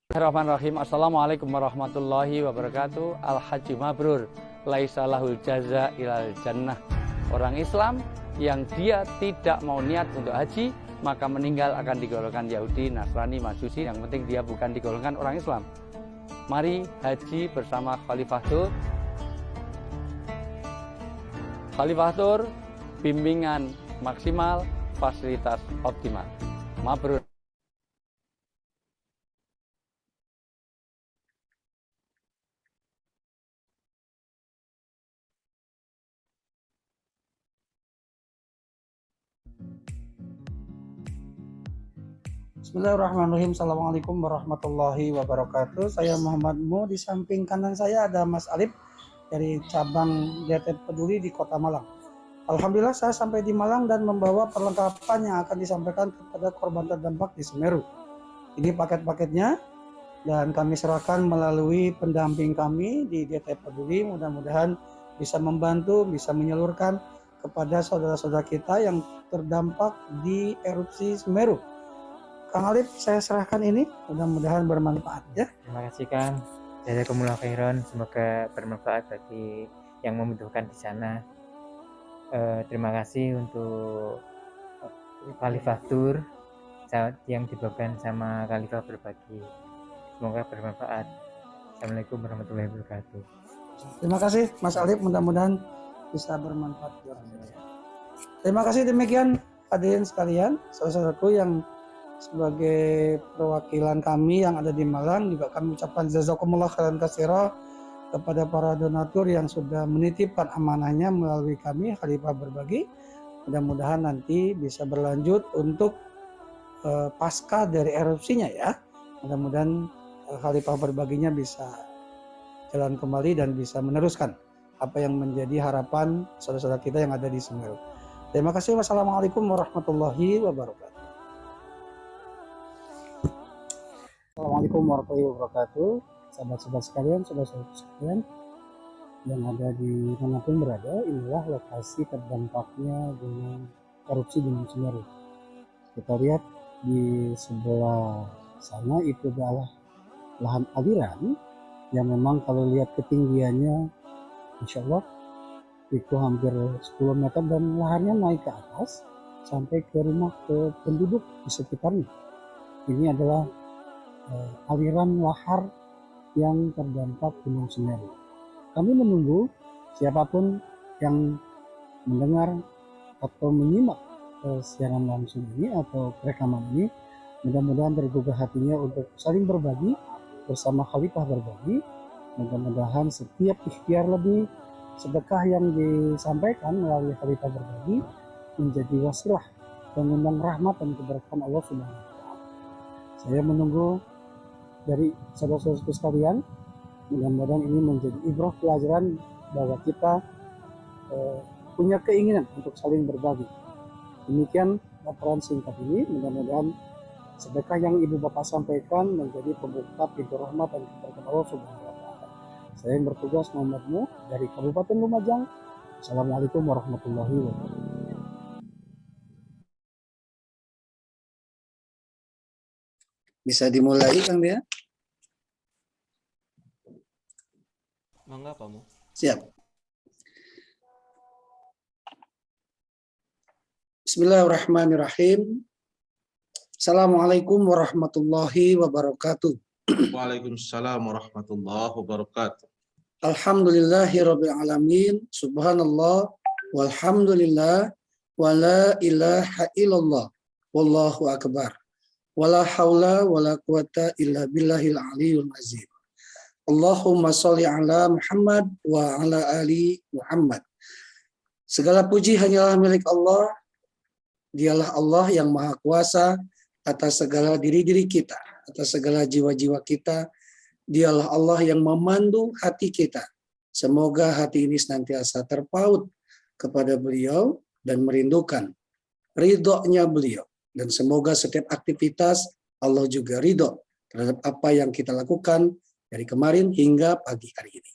Bismillahirrahmanirrahim. Assalamualaikum warahmatullahi wabarakatuh. Al-Haji Mabrur, laisa lahul jaza ilal jannah. Orang Islam yang dia tidak mau niat untuk haji, maka meninggal akan digolongkan Yahudi, Nasrani, Majusi. Yang penting dia bukan digolongkan orang Islam. Mari haji bersama Khalifah Tur. Khalifah Tur, bimbingan maksimal, fasilitas optimal. Mabrur. Bismillahirrahmanirrahim. Assalamualaikum warahmatullahi wabarakatuh. Saya Muhammad Mu. Di samping kanan saya ada Mas Alif dari cabang DT Peduli di Kota Malang. Alhamdulillah saya sampai di Malang dan membawa perlengkapan yang akan disampaikan kepada korban terdampak di Semeru. Ini paket-paketnya dan kami serahkan melalui pendamping kami di DT Peduli. Mudah-mudahan bisa membantu, bisa menyalurkan kepada saudara-saudara kita yang terdampak di erupsi Semeru. Kang Alif, saya serahkan ini, mudah-mudahan bermanfaat ya. Terima kasih Kang, jazakumullah khairan, semoga bermanfaat bagi yang membutuhkan di sana. Terima kasih untuk Khalifah Tur yang dibawakan sama Khalifah Berbagi, semoga bermanfaat. Assalamualaikum warahmatullahi wabarakatuh. Terima kasih Mas Alif, mudah-mudahan bisa bermanfaat. Terima kasih, demikian hadirin sekalian, saudara-saudaraku yang sebagai perwakilan kami yang ada di Malang, juga kami ucapkan jazakumullah khairan katsira kepada para donatur yang sudah menitipkan amanahnya melalui kami Khalifah Berbagi. Mudah-mudahan nanti bisa berlanjut untuk pasca dari erupsinya ya. Mudah-mudahan Khalifah Berbaginya bisa jalan kembali dan bisa meneruskan apa yang menjadi harapan saudara-saudara kita yang ada di Semeru. Terima kasih. Wassalamualaikum warahmatullahi wabarakatuh. Assalamualaikum warahmatullahi wabarakatuh. Sahabat-sahabat sekalian, saudara-saudara sekalian yang ada di manapun berada, inilah lokasi terdampaknya gunung erupsi Gunung Semeru. Kita lihat di sebelah sana itu adalah lahan aliran yang memang kalau lihat ketinggiannya insya Allah itu hampir 10 meter dan lahannya naik ke atas sampai ke rumah ke penduduk di sekitarnya. Ini adalah aliran lahar yang terdampak Gunung Semeru. Kami menunggu siapapun yang mendengar atau menyimak siaran langsung ini atau rekaman ini, mudah-mudahan tergugah hatinya untuk saling berbagi bersama Khalifah Berbagi. Mudah-mudahan setiap ikhtiar lebih sedekah yang disampaikan melalui Khalifah Berbagi menjadi wasilah pengundang rahmat dan keberkahan Allah Subhanahu wa Ta'ala. Saya menunggu dari saudara-saudara sekalian, mudah-mudahan ini menjadi ibrah pelajaran bahwa kita punya keinginan untuk saling berbagi. Demikian laporan singkat ini, mudah-mudahan sedekah yang Ibu Bapak sampaikan menjadi pembuka pintu rahmat dan keberkahan Allah Subhanahu wa Ta'ala. Saya yang bertugas Muhammad Mu dari Kabupaten Lumajang. Assalamualaikum warahmatullahi wabarakatuh. Bisa dimulai Kang Dia? Mangga Pak Mu. Siap. Bismillahirrahmanirrahim. Assalamualaikum warahmatullahi wabarakatuh. Waalaikumsalam warahmatullahi wabarakatuh. Alhamdulillahirabbil alamin. Subhanallah walhamdulillah wala ilaha illallah wallahu akbar. Wala haula wala quwata illa billahil aliyul azim. Allahumma sholli ala Muhammad wa ala ali Muhammad. Segala puji hanyalah milik Allah. Dialah Allah yang maha kuasa atas segala diri-diri kita, atas segala jiwa-jiwa kita. Dialah Allah yang memandu hati kita. Semoga hati ini senantiasa terpaut kepada beliau dan merindukan ridhonya beliau. Dan semoga setiap aktivitas Allah juga ridho terhadap apa yang kita lakukan dari kemarin hingga pagi hari ini.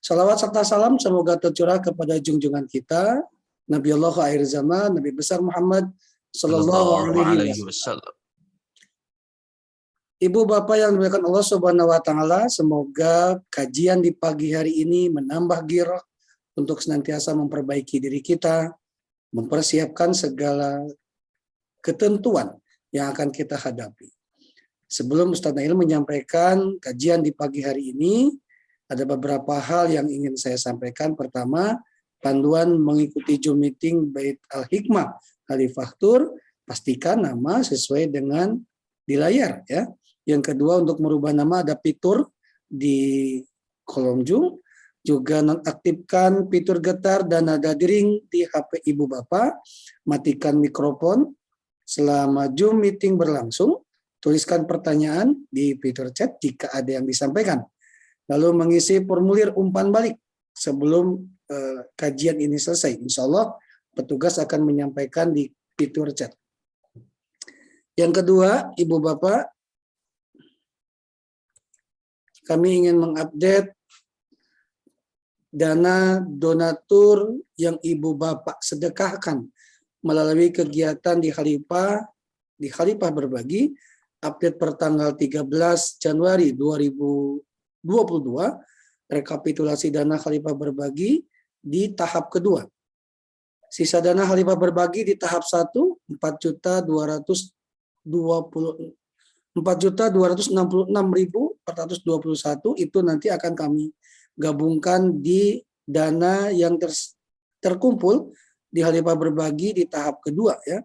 Salawat serta salam semoga tercurah kepada junjungan kita, Nabi Allah akhir zaman, Nabi besar Muhammad Sallallahu Alaihi Wasallam. Ibu Bapak yang dimuliakan Allah Subhanahu wa taala, semoga kajian di pagi hari ini menambah giroh untuk senantiasa memperbaiki diri kita, mempersiapkan segala ketentuan yang akan kita hadapi. Sebelum Ustaz Nail menyampaikan kajian di pagi hari ini, ada beberapa hal yang ingin saya sampaikan. Pertama, panduan mengikuti Zoom meeting Bait Al-Hikmah Khalifah Tur, pastikan nama sesuai dengan di layar ya. Yang kedua, untuk merubah nama ada fitur di kolom Zoom. Juga nonaktifkan fitur getar dan nada dering di HP Ibu Bapak. Matikan mikrofon selama Zoom meeting berlangsung. Tuliskan pertanyaan di fitur chat jika ada yang disampaikan. Lalu mengisi formulir umpan balik sebelum kajian ini selesai. Insya Allah petugas akan menyampaikan di fitur chat. Yang kedua, Ibu Bapak, kami ingin mengupdate dana donatur yang Ibu Bapak sedekahkan melalui kegiatan di Khalifah Berbagi, update per tanggal 13 Januari 2022, rekapitulasi dana Khalifah Berbagi di tahap kedua. Sisa dana Khalifah Berbagi di tahap 1, 4.266.421 itu nanti akan kami gabungkan di dana yang terkumpul di Khalifah Berbagi di tahap kedua ya.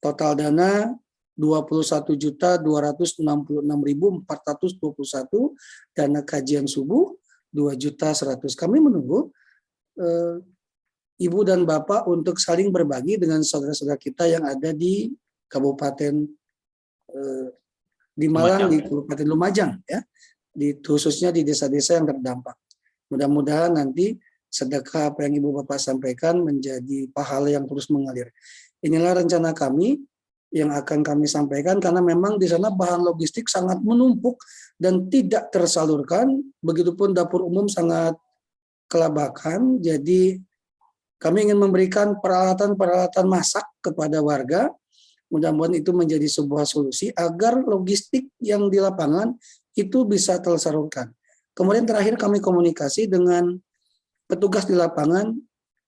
Total dana 21.266.421, dana kajian subuh 2.100.000. Kami menunggu Ibu dan Bapak untuk saling berbagi dengan saudara-saudara kita yang ada di Kabupaten di Malang, di Kabupaten Lumajang ya, khususnya di desa-desa yang terdampak. Mudah-mudahan nanti sedekah apa yang Ibu Bapak sampaikan menjadi pahala yang terus mengalir. Inilah rencana kami yang akan kami sampaikan, karena memang di sana bahan logistik sangat menumpuk dan tidak tersalurkan. Begitupun dapur umum sangat kelabakan. Jadi kami ingin memberikan peralatan-peralatan masak kepada warga. Mudah-mudahan itu menjadi sebuah solusi agar logistik yang di lapangan itu bisa tersalurkan. Kemudian terakhir kami komunikasi dengan petugas di lapangan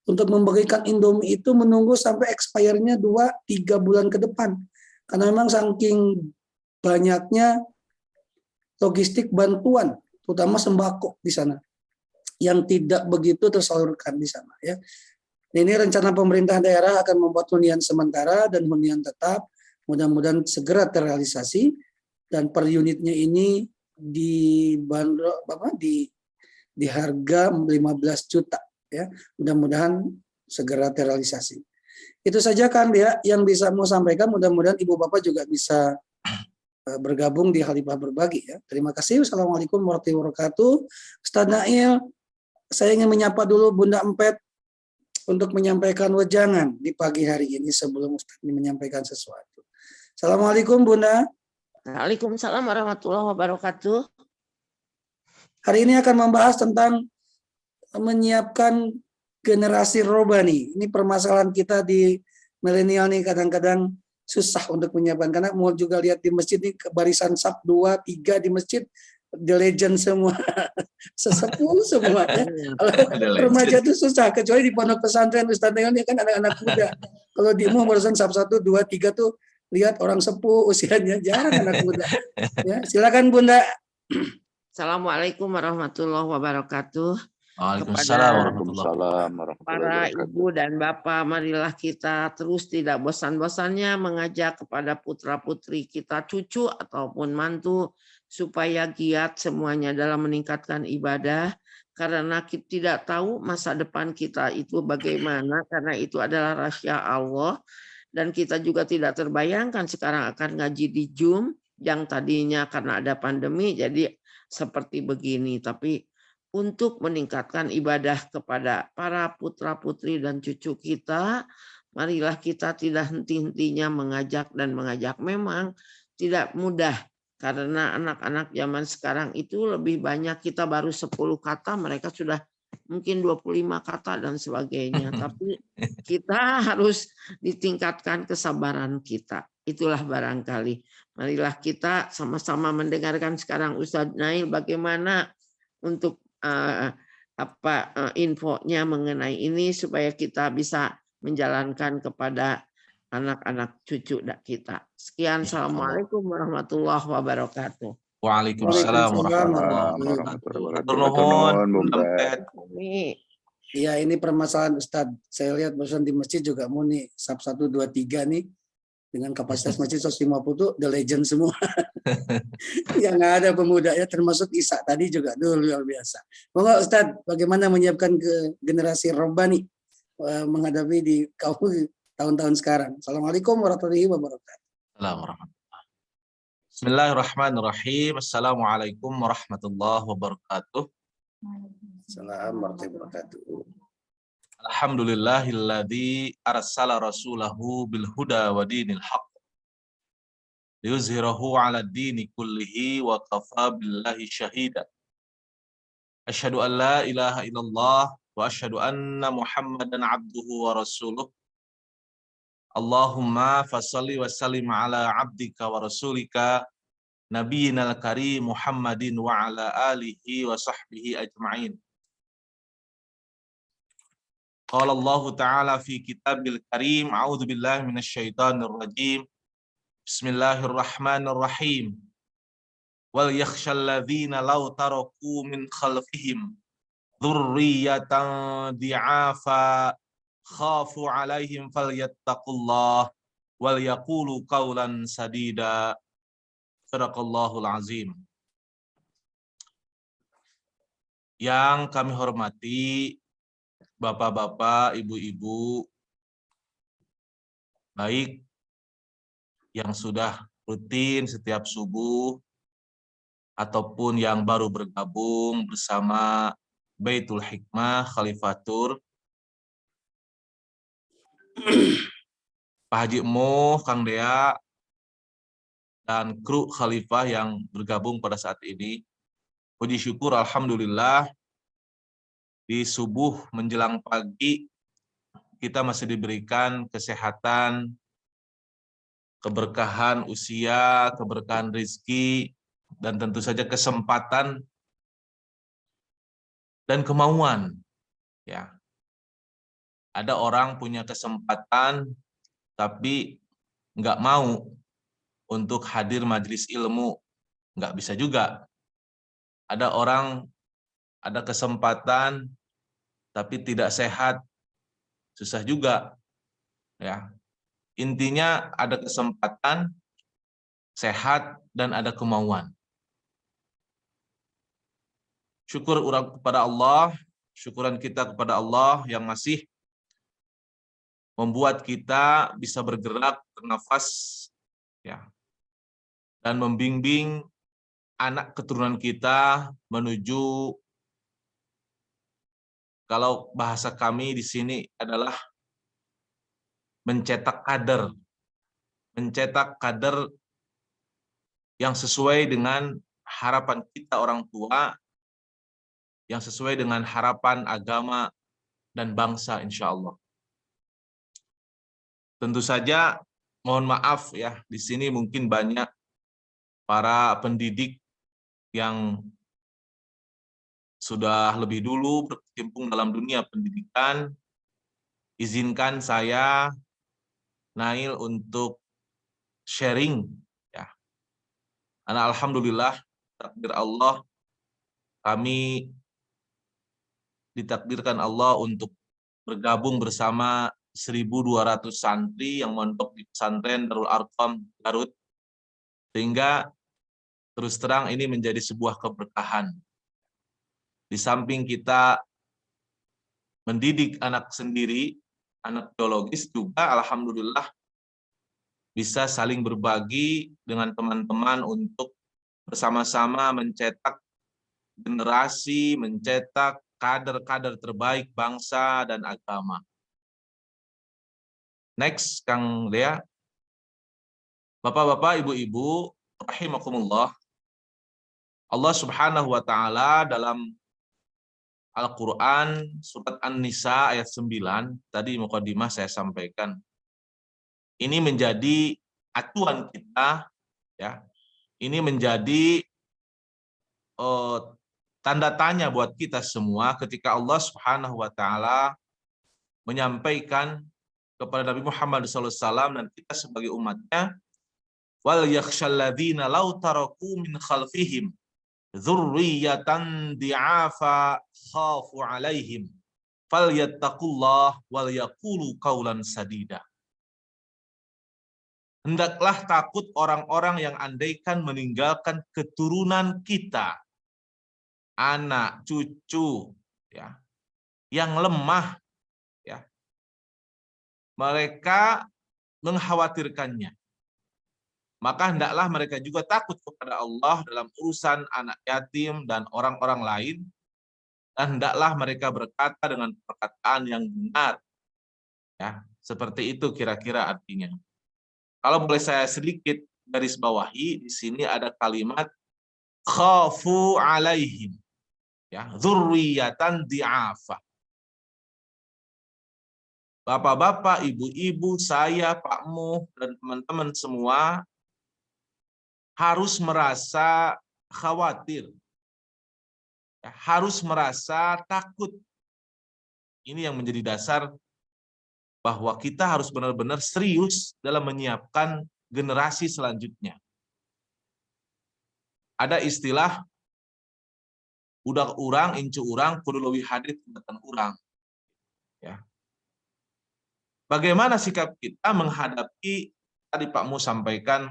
untuk membagikan Indomie itu menunggu sampai expire-nya 2-3 bulan ke depan. Karena memang saking banyaknya logistik bantuan, terutama sembako di sana, yang tidak begitu tersalurkan di sana ya. Ini rencana pemerintah daerah akan membuat hunian sementara dan hunian tetap, mudah-mudahan segera terrealisasi, dan per unitnya ini di harga 15 juta ya. Mudah-mudahan segera terrealisasi. Itu saja kan ya yang bisa mau sampaikan. Mudah-mudahan Ibu Bapak juga bisa bergabung di Khalifah Berbagi ya. Terima kasih. Wassalamualaikum warahmatullahi wabarakatuh. Ustaz Nail, saya ingin menyapa dulu Bunda Empet untuk menyampaikan wejangan di pagi hari ini sebelum Ustaz menyampaikan sesuatu. Assalamualaikum Bunda. Waalaikumsalam warahmatullahi wabarakatuh. Hari ini akan membahas tentang menyiapkan generasi robani. Ini permasalahan kita di milenial nih, kadang-kadang susah untuk menyiapkan, karena mau juga lihat di masjid nih barisan saf 2, 3 di masjid, the legend semua, sesepuh semua ya. Kalau remaja itu susah, kecuali di pondok pesantren Ustaz Nail ini kan anak-anak muda. Kalau di barisan saf 1, 2, 3 tuh lihat orang sepuh usianya, jarang anak muda. Ya, silakan Bunda. Assalamualaikum warahmatullahi wabarakatuh. Waalaikumsalam Kepada para ibu dan bapak, marilah kita terus tidak bosan-bosannya mengajak kepada putra-putri kita, cucu ataupun mantu, supaya giat semuanya dalam meningkatkan ibadah, karena kita tidak tahu masa depan kita itu bagaimana, karena itu adalah rahasia Allah, dan kita juga tidak terbayangkan sekarang akan ngaji di Zoom, yang tadinya karena ada pandemi jadi seperti begini. Tapi untuk meningkatkan ibadah kepada para putra-putri dan cucu kita, marilah kita tidak henti-hentinya mengajak dan mengajak. Memang tidak mudah, karena anak-anak zaman sekarang itu lebih banyak, kita baru 10 kata, mereka sudah mungkin 25 kata dan sebagainya. Tapi kita harus ditingkatkan kesabaran kita. Itulah barangkali. Marilah kita sama-sama mendengarkan sekarang Ustadz Nail bagaimana untuk infonya mengenai ini supaya kita bisa menjalankan kepada anak-anak cucu kita. Sekian, Assalamualaikum warahmatullahi wabarakatuh. Waalaikumsalam warahmatullahi wabarakatuh. Nuhun, Iya, ini permasalahan Ustadz. Saya lihat barusan di masjid juga mau nih SAP 1, 2, 3 nih. Dengan kapasitas masjid 150 tuh the legend semua. Yang ada pemuda ya, termasuk Isa tadi juga tuh luar biasa. Monggo Ustadz, bagaimana menyiapkan ke generasi robbani menghadapi di kaum tahun-tahun sekarang. Assalamualaikum warahmatullahi wabarakatuh. Bismillahirrahmanirrahim. Assalamualaikum warahmatullahi wabarakatuh. Assalamualaikum warahmatullahi wabarakatuh. Alhamdulillahilladzi arsala rasulahu bil huda wa dinil haqq liyuzhirahu 'ala ad-dini kullihi wa kafa billahi syahida. Asyhadu an la ilaha illallah wa asyhadu anna Muhammadan 'abduhu wa rasuluh. Allahumma fashalli wa sallim 'ala 'abdika wa rasulika nabiyyinal karim Muhammadin wa 'ala alihi wa sahbihi ajma'in. Qala Allah Ta'ala fi kitabil karim, a'udzu billahi minasy syaithanir rajim. Bismillahirrahmanirrahim. Wal yakhshal ladzina law taraku min khalfihim dzurriyyatan di'afa khafu 'alaihim falyattaqullah wal yaqulu qawlan sadida. Shadaqallahul azim. Yang kami hormati Bapak-bapak, ibu-ibu, baik yang sudah rutin setiap subuh ataupun yang baru bergabung bersama Baitul Hikmah Khalifatur, Pak Haji Mo, Kang Dea, dan kru Khalifah yang bergabung pada saat ini. Puji syukur alhamdulillah di subuh menjelang pagi kita masih diberikan kesehatan, keberkahan usia, keberkahan rezeki, dan tentu saja kesempatan dan kemauan. Ya, ada orang punya kesempatan tapi nggak mau untuk hadir majelis ilmu, nggak bisa juga. Ada orang ada kesempatan tapi tidak sehat, susah juga. Ya, intinya ada kesempatan, sehat, dan ada kemauan. Syukur kepada Allah, syukuran kita kepada Allah yang masih membuat kita bisa bergerak, bernafas, ya, dan membimbing anak keturunan kita menuju, kalau bahasa kami di sini adalah mencetak kader yang sesuai dengan harapan kita orang tua, yang sesuai dengan harapan agama dan bangsa insya Allah. Tentu saja mohon maaf ya, di sini mungkin banyak para pendidik yang sudah lebih dulu berkecimpung dalam dunia pendidikan. Izinkan saya, Nail, untuk sharing. Ya. Karena alhamdulillah, takdir Allah, kami ditakdirkan Allah untuk bergabung bersama 1.200 santri yang mondok di pesantren Darul Arqam Garut. Sehingga terus terang ini menjadi sebuah keberkahan. Di samping kita mendidik anak sendiri, anak biologis juga alhamdulillah bisa saling berbagi dengan teman-teman untuk bersama-sama mencetak generasi, mencetak kader-kader terbaik bangsa dan agama. Next, Kang Dea. Bapak-bapak, ibu-ibu, rahimakumullah. Allah Subhanahu wa Ta'ala dalam Al-Quran, surat An-Nisa ayat 9, tadi mukadimah saya sampaikan. Ini menjadi acuan kita Ya, ini menjadi tanda tanya buat kita semua ketika Allah Subhanahu wa taala menyampaikan kepada Nabi Muhammad SAW dan kita sebagai umatnya, wal yakhshalladzina law taraku min khalfihim dzurriyyatan di'afa khafu alaihim falyattaqullah wal yaqulu qaulan sadida. Hendaklah takut orang-orang yang andaikan meninggalkan keturunan kita, anak, cucu, ya, yang lemah, ya, mereka mengkhawatirkannya. Maka hendaklah mereka juga takut kepada Allah dalam urusan anak yatim dan orang-orang lain, dan hendaklah mereka berkata dengan perkataan yang benar. Ya, seperti itu kira-kira artinya. Kalau boleh saya sedikit garis bawahi, di sini ada kalimat khafu alaihim, ya, dzurriyyatan di'afa. Bapak-bapak, ibu-ibu, saya, Pak Muh, dan teman-teman semua harus merasa khawatir, ya, harus merasa takut. Ini yang menjadi dasar bahwa kita harus benar-benar serius dalam menyiapkan generasi selanjutnya. Ada istilah budak urang, incu urang, kudu leuwih hadit buatan urang. Ya. Bagaimana sikap kita menghadapi, tadi Pak Mu sampaikan,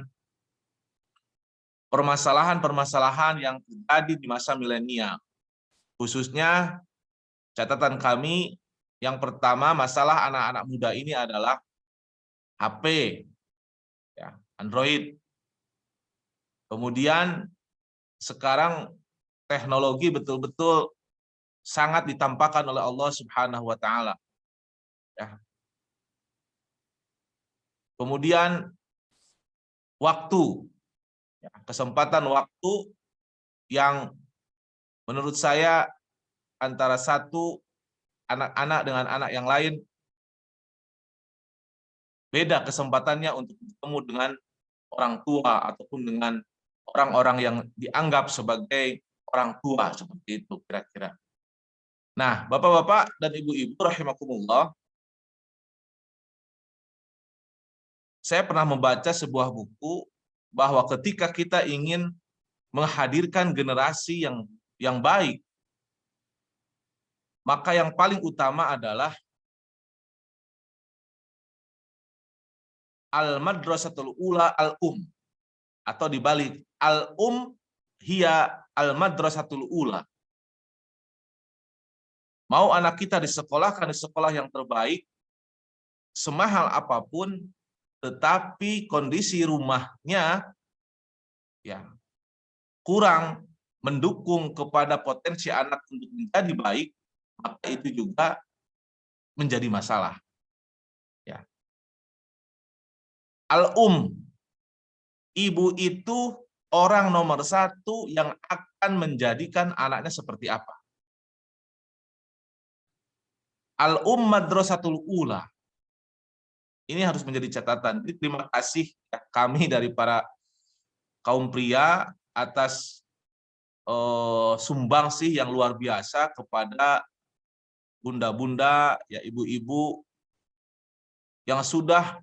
permasalahan-permasalahan yang terjadi di masa milenial. Khususnya catatan kami yang pertama, masalah anak-anak muda ini adalah HP, ya, Android. Kemudian sekarang teknologi betul-betul sangat ditampakkan oleh Allah Subhanahu wa taala. Ya. Kemudian waktu, ya, kesempatan waktu yang menurut saya antara satu anak-anak dengan anak yang lain beda kesempatannya untuk bertemu dengan orang tua ataupun dengan orang-orang yang dianggap sebagai orang tua, seperti itu kira-kira. Nah, Bapak-bapak dan Ibu-ibu rahimakumullah, saya pernah membaca sebuah buku bahwa ketika kita ingin menghadirkan generasi yang baik, maka yang paling utama adalah al-madrasatul ula al-um, atau dibalik, al-um hiya al-madrasatul ula. Mau anak kita disekolahkan di sekolah yang terbaik, semahal apapun, tetapi kondisi rumahnya, ya, kurang mendukung kepada potensi anak untuk menjadi baik, maka itu juga menjadi masalah. Ya. Al-um, ibu itu orang nomor satu yang akan menjadikan anaknya seperti apa. Al-um madrasatul ula. Ini harus menjadi catatan. Jadi, terima kasih kami dari para kaum pria atas sumbangsih yang luar biasa kepada bunda-bunda, ya, ibu-ibu yang sudah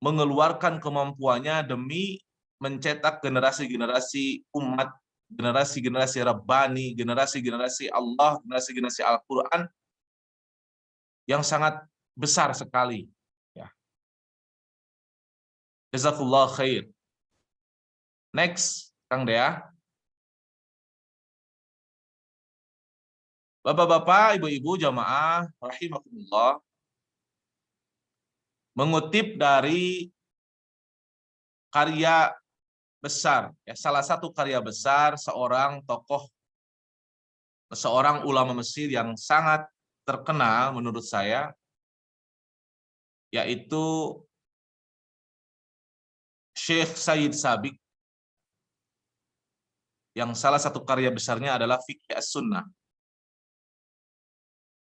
mengeluarkan kemampuannya demi mencetak generasi-generasi umat, generasi-generasi Rabbani, generasi-generasi Allah, generasi-generasi Al-Quran yang sangat besar sekali. Ya. Jazakallah khair. Next, Kang Dea. Bapak-bapak, ibu-ibu, jamaah rahimakumullah, mengutip dari karya besar, ya, salah satu karya besar seorang tokoh, seorang ulama Mesir yang sangat terkenal menurut saya, yaitu Syekh Sayyid Sabiq, yang salah satu karya besarnya adalah Fiqh As-Sunnah.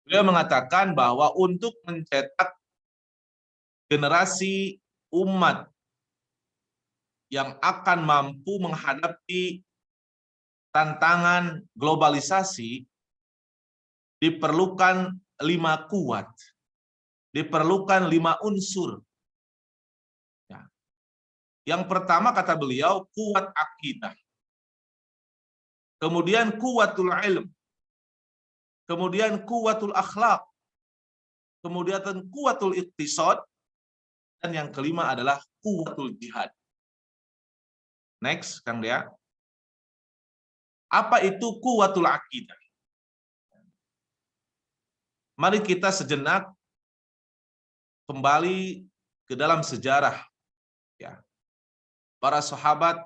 Beliau mengatakan bahwa untuk mencetak generasi umat yang akan mampu menghadapi tantangan globalisasi, diperlukan 5 kuat, diperlukan 5 unsur. Ya. Yang pertama kata beliau, kuat akidah. Kemudian kuatul ilm. Kemudian kuatul akhlak. Kemudian kuatul iqtisad. Dan yang kelima adalah kuatul jihad. Next, Kang Dea. Apa itu kuatul akidah? Mari kita sejenak kembali ke dalam sejarah, ya. Para sahabat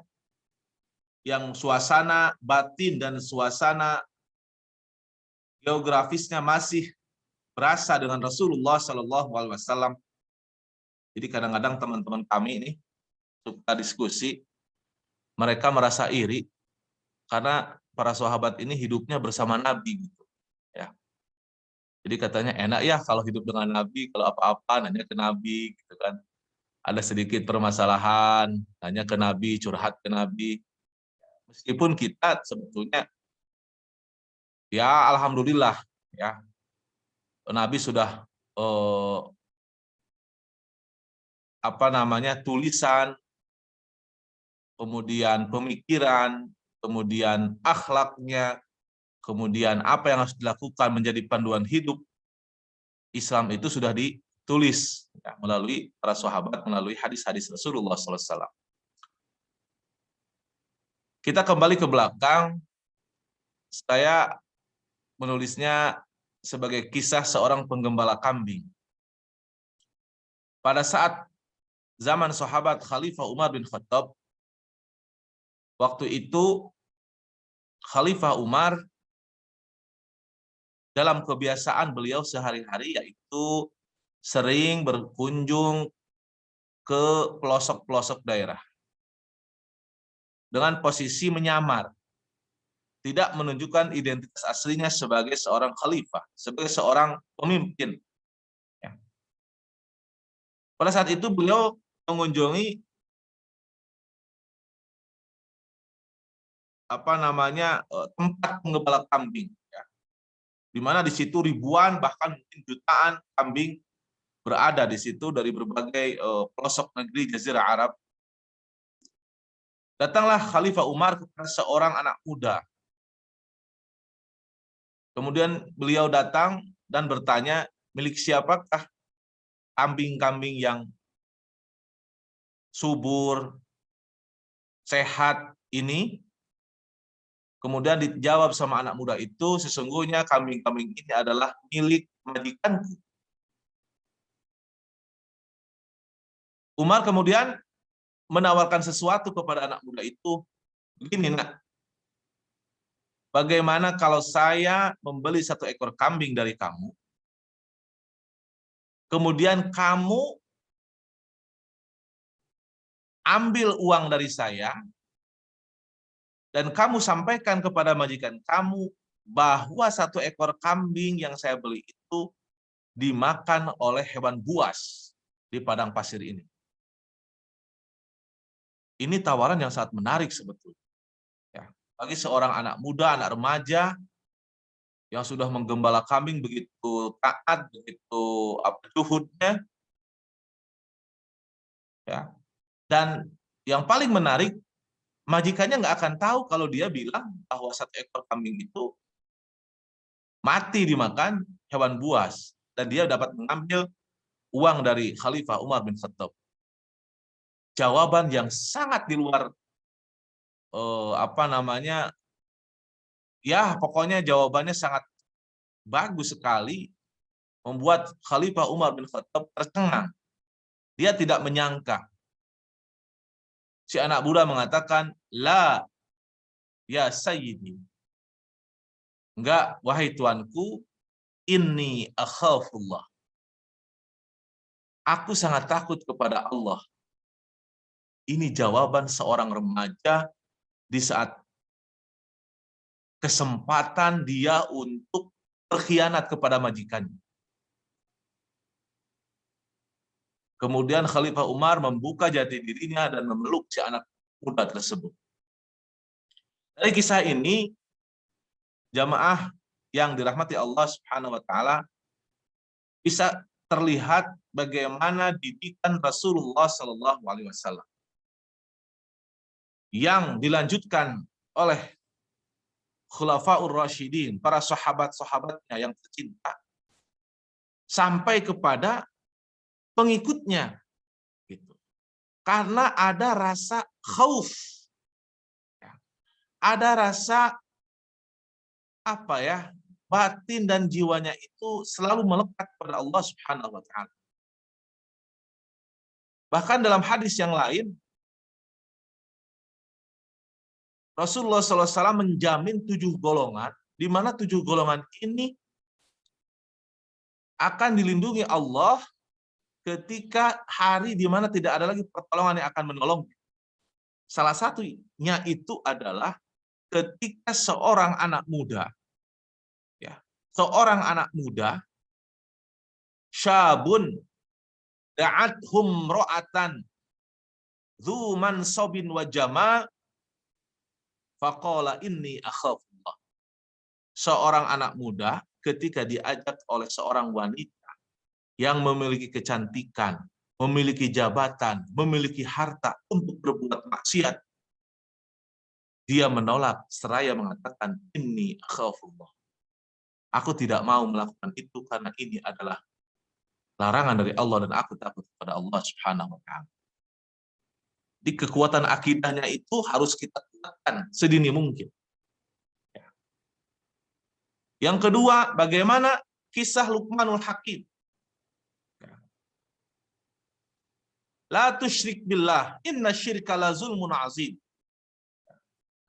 yang suasana batin dan suasana geografisnya masih berasa dengan Rasulullah Shallallahu Alaihi Wasallam. Jadi kadang-kadang teman-teman kami ini suka diskusi, mereka merasa iri karena para sahabat ini hidupnya bersama Nabi, gitu, ya. Jadi katanya enak ya kalau hidup dengan Nabi, kalau apa-apa nanya ke Nabi, gitu kan. Ada sedikit permasalahan, nanya ke Nabi, curhat ke Nabi. Meskipun kita sebetulnya, ya alhamdulillah, ya Nabi sudah tulisan, kemudian pemikiran, kemudian akhlaknya, kemudian apa yang harus dilakukan menjadi panduan hidup Islam itu sudah ditulis, ya, melalui para sahabat, melalui hadis-hadis Rasulullah SAW. Kita kembali ke belakang, saya menulisnya sebagai kisah seorang penggembala kambing. Pada saat zaman sahabat Khalifah Umar bin Khattab, waktu itu Khalifah Umar dalam kebiasaan beliau sehari-hari yaitu sering berkunjung ke pelosok-pelosok daerah dengan posisi menyamar, tidak menunjukkan identitas aslinya sebagai seorang khalifah, sebagai seorang pemimpin. Ya. Pada saat itu beliau mengunjungi tempat penggembala kambing, ya, di mana di situ ribuan bahkan mungkin jutaan kambing berada di situ dari berbagai pelosok negeri Jazirah Arab. Datanglah Khalifah Umar kepada seorang anak muda. Kemudian beliau datang dan bertanya, milik siapakah kambing-kambing yang subur, sehat ini? Kemudian dijawab sama anak muda itu, sesungguhnya kambing-kambing ini adalah milik majikanku. Umar kemudian menawarkan sesuatu kepada anak muda itu, begini nak, bagaimana kalau saya membeli 1 ekor kambing dari kamu, kemudian kamu ambil uang dari saya, dan kamu sampaikan kepada majikan kamu bahwa 1 ekor kambing yang saya beli itu dimakan oleh hewan buas di padang pasir ini. Ini tawaran yang sangat menarik sebetulnya. Ya, bagi seorang anak muda, anak remaja yang sudah menggembala kambing begitu taat, begitu juhudnya. Ya. Dan yang paling menarik, majikannya nggak akan tahu kalau dia bilang bahwa 1 ekor kambing itu mati dimakan hewan buas, dan dia dapat mengambil uang dari Khalifah Umar bin Khattab. Jawaban yang sangat di luar ya pokoknya jawabannya sangat bagus sekali, membuat Khalifah Umar bin Khattab tercengang. Dia tidak menyangka. Si anak muda mengatakan, la ya sayyidi. Enggak, wahai tuanku, inni akhafullah. Aku sangat takut kepada Allah. Ini jawaban seorang remaja di saat kesempatan dia untuk berkhianat kepada majikannya. Kemudian Khalifah Umar membuka jati dirinya dan memeluk si anak muda tersebut. Dari kisah ini, jamaah yang dirahmati Allah Subhanahu wa taala, bisa terlihat bagaimana didikan Rasulullah Shallallahu alaihi wasallam yang dilanjutkan oleh Khulafaur Rasyidin, para sahabat-sahabatnya yang tercinta, sampai kepada pengikutnya, gitu. Karena ada rasa khauf, ada rasa batin dan jiwanya itu selalu melekat pada Allah Subhanahu wa taala. Bahkan dalam hadis yang lain, Rasulullah SAW menjamin 7 golongan, di mana 7 golongan ini akan dilindungi Allah ketika hari di mana tidak ada lagi pertolongan yang akan menolongnya. Salah satunya itu adalah ketika seorang anak muda, syabun da'athum ro'atan dzu mansabin wa jama' faqala inni akhafullah. Seorang anak muda ketika diajak oleh seorang wanita yang memiliki kecantikan, memiliki jabatan, memiliki harta untuk berbuat maksiat, dia menolak seraya mengatakan inni akhafullah. Aku tidak mau melakukan itu karena ini adalah larangan dari Allah dan aku takut kepada Allah Subhanahu wa taala. Di kekuatan akidahnya itu harus kita kuatkan sedini mungkin. Yang kedua, bagaimana kisah Luqmanul Hakim. La tusyrik billah, inna syirka la zulmun azim.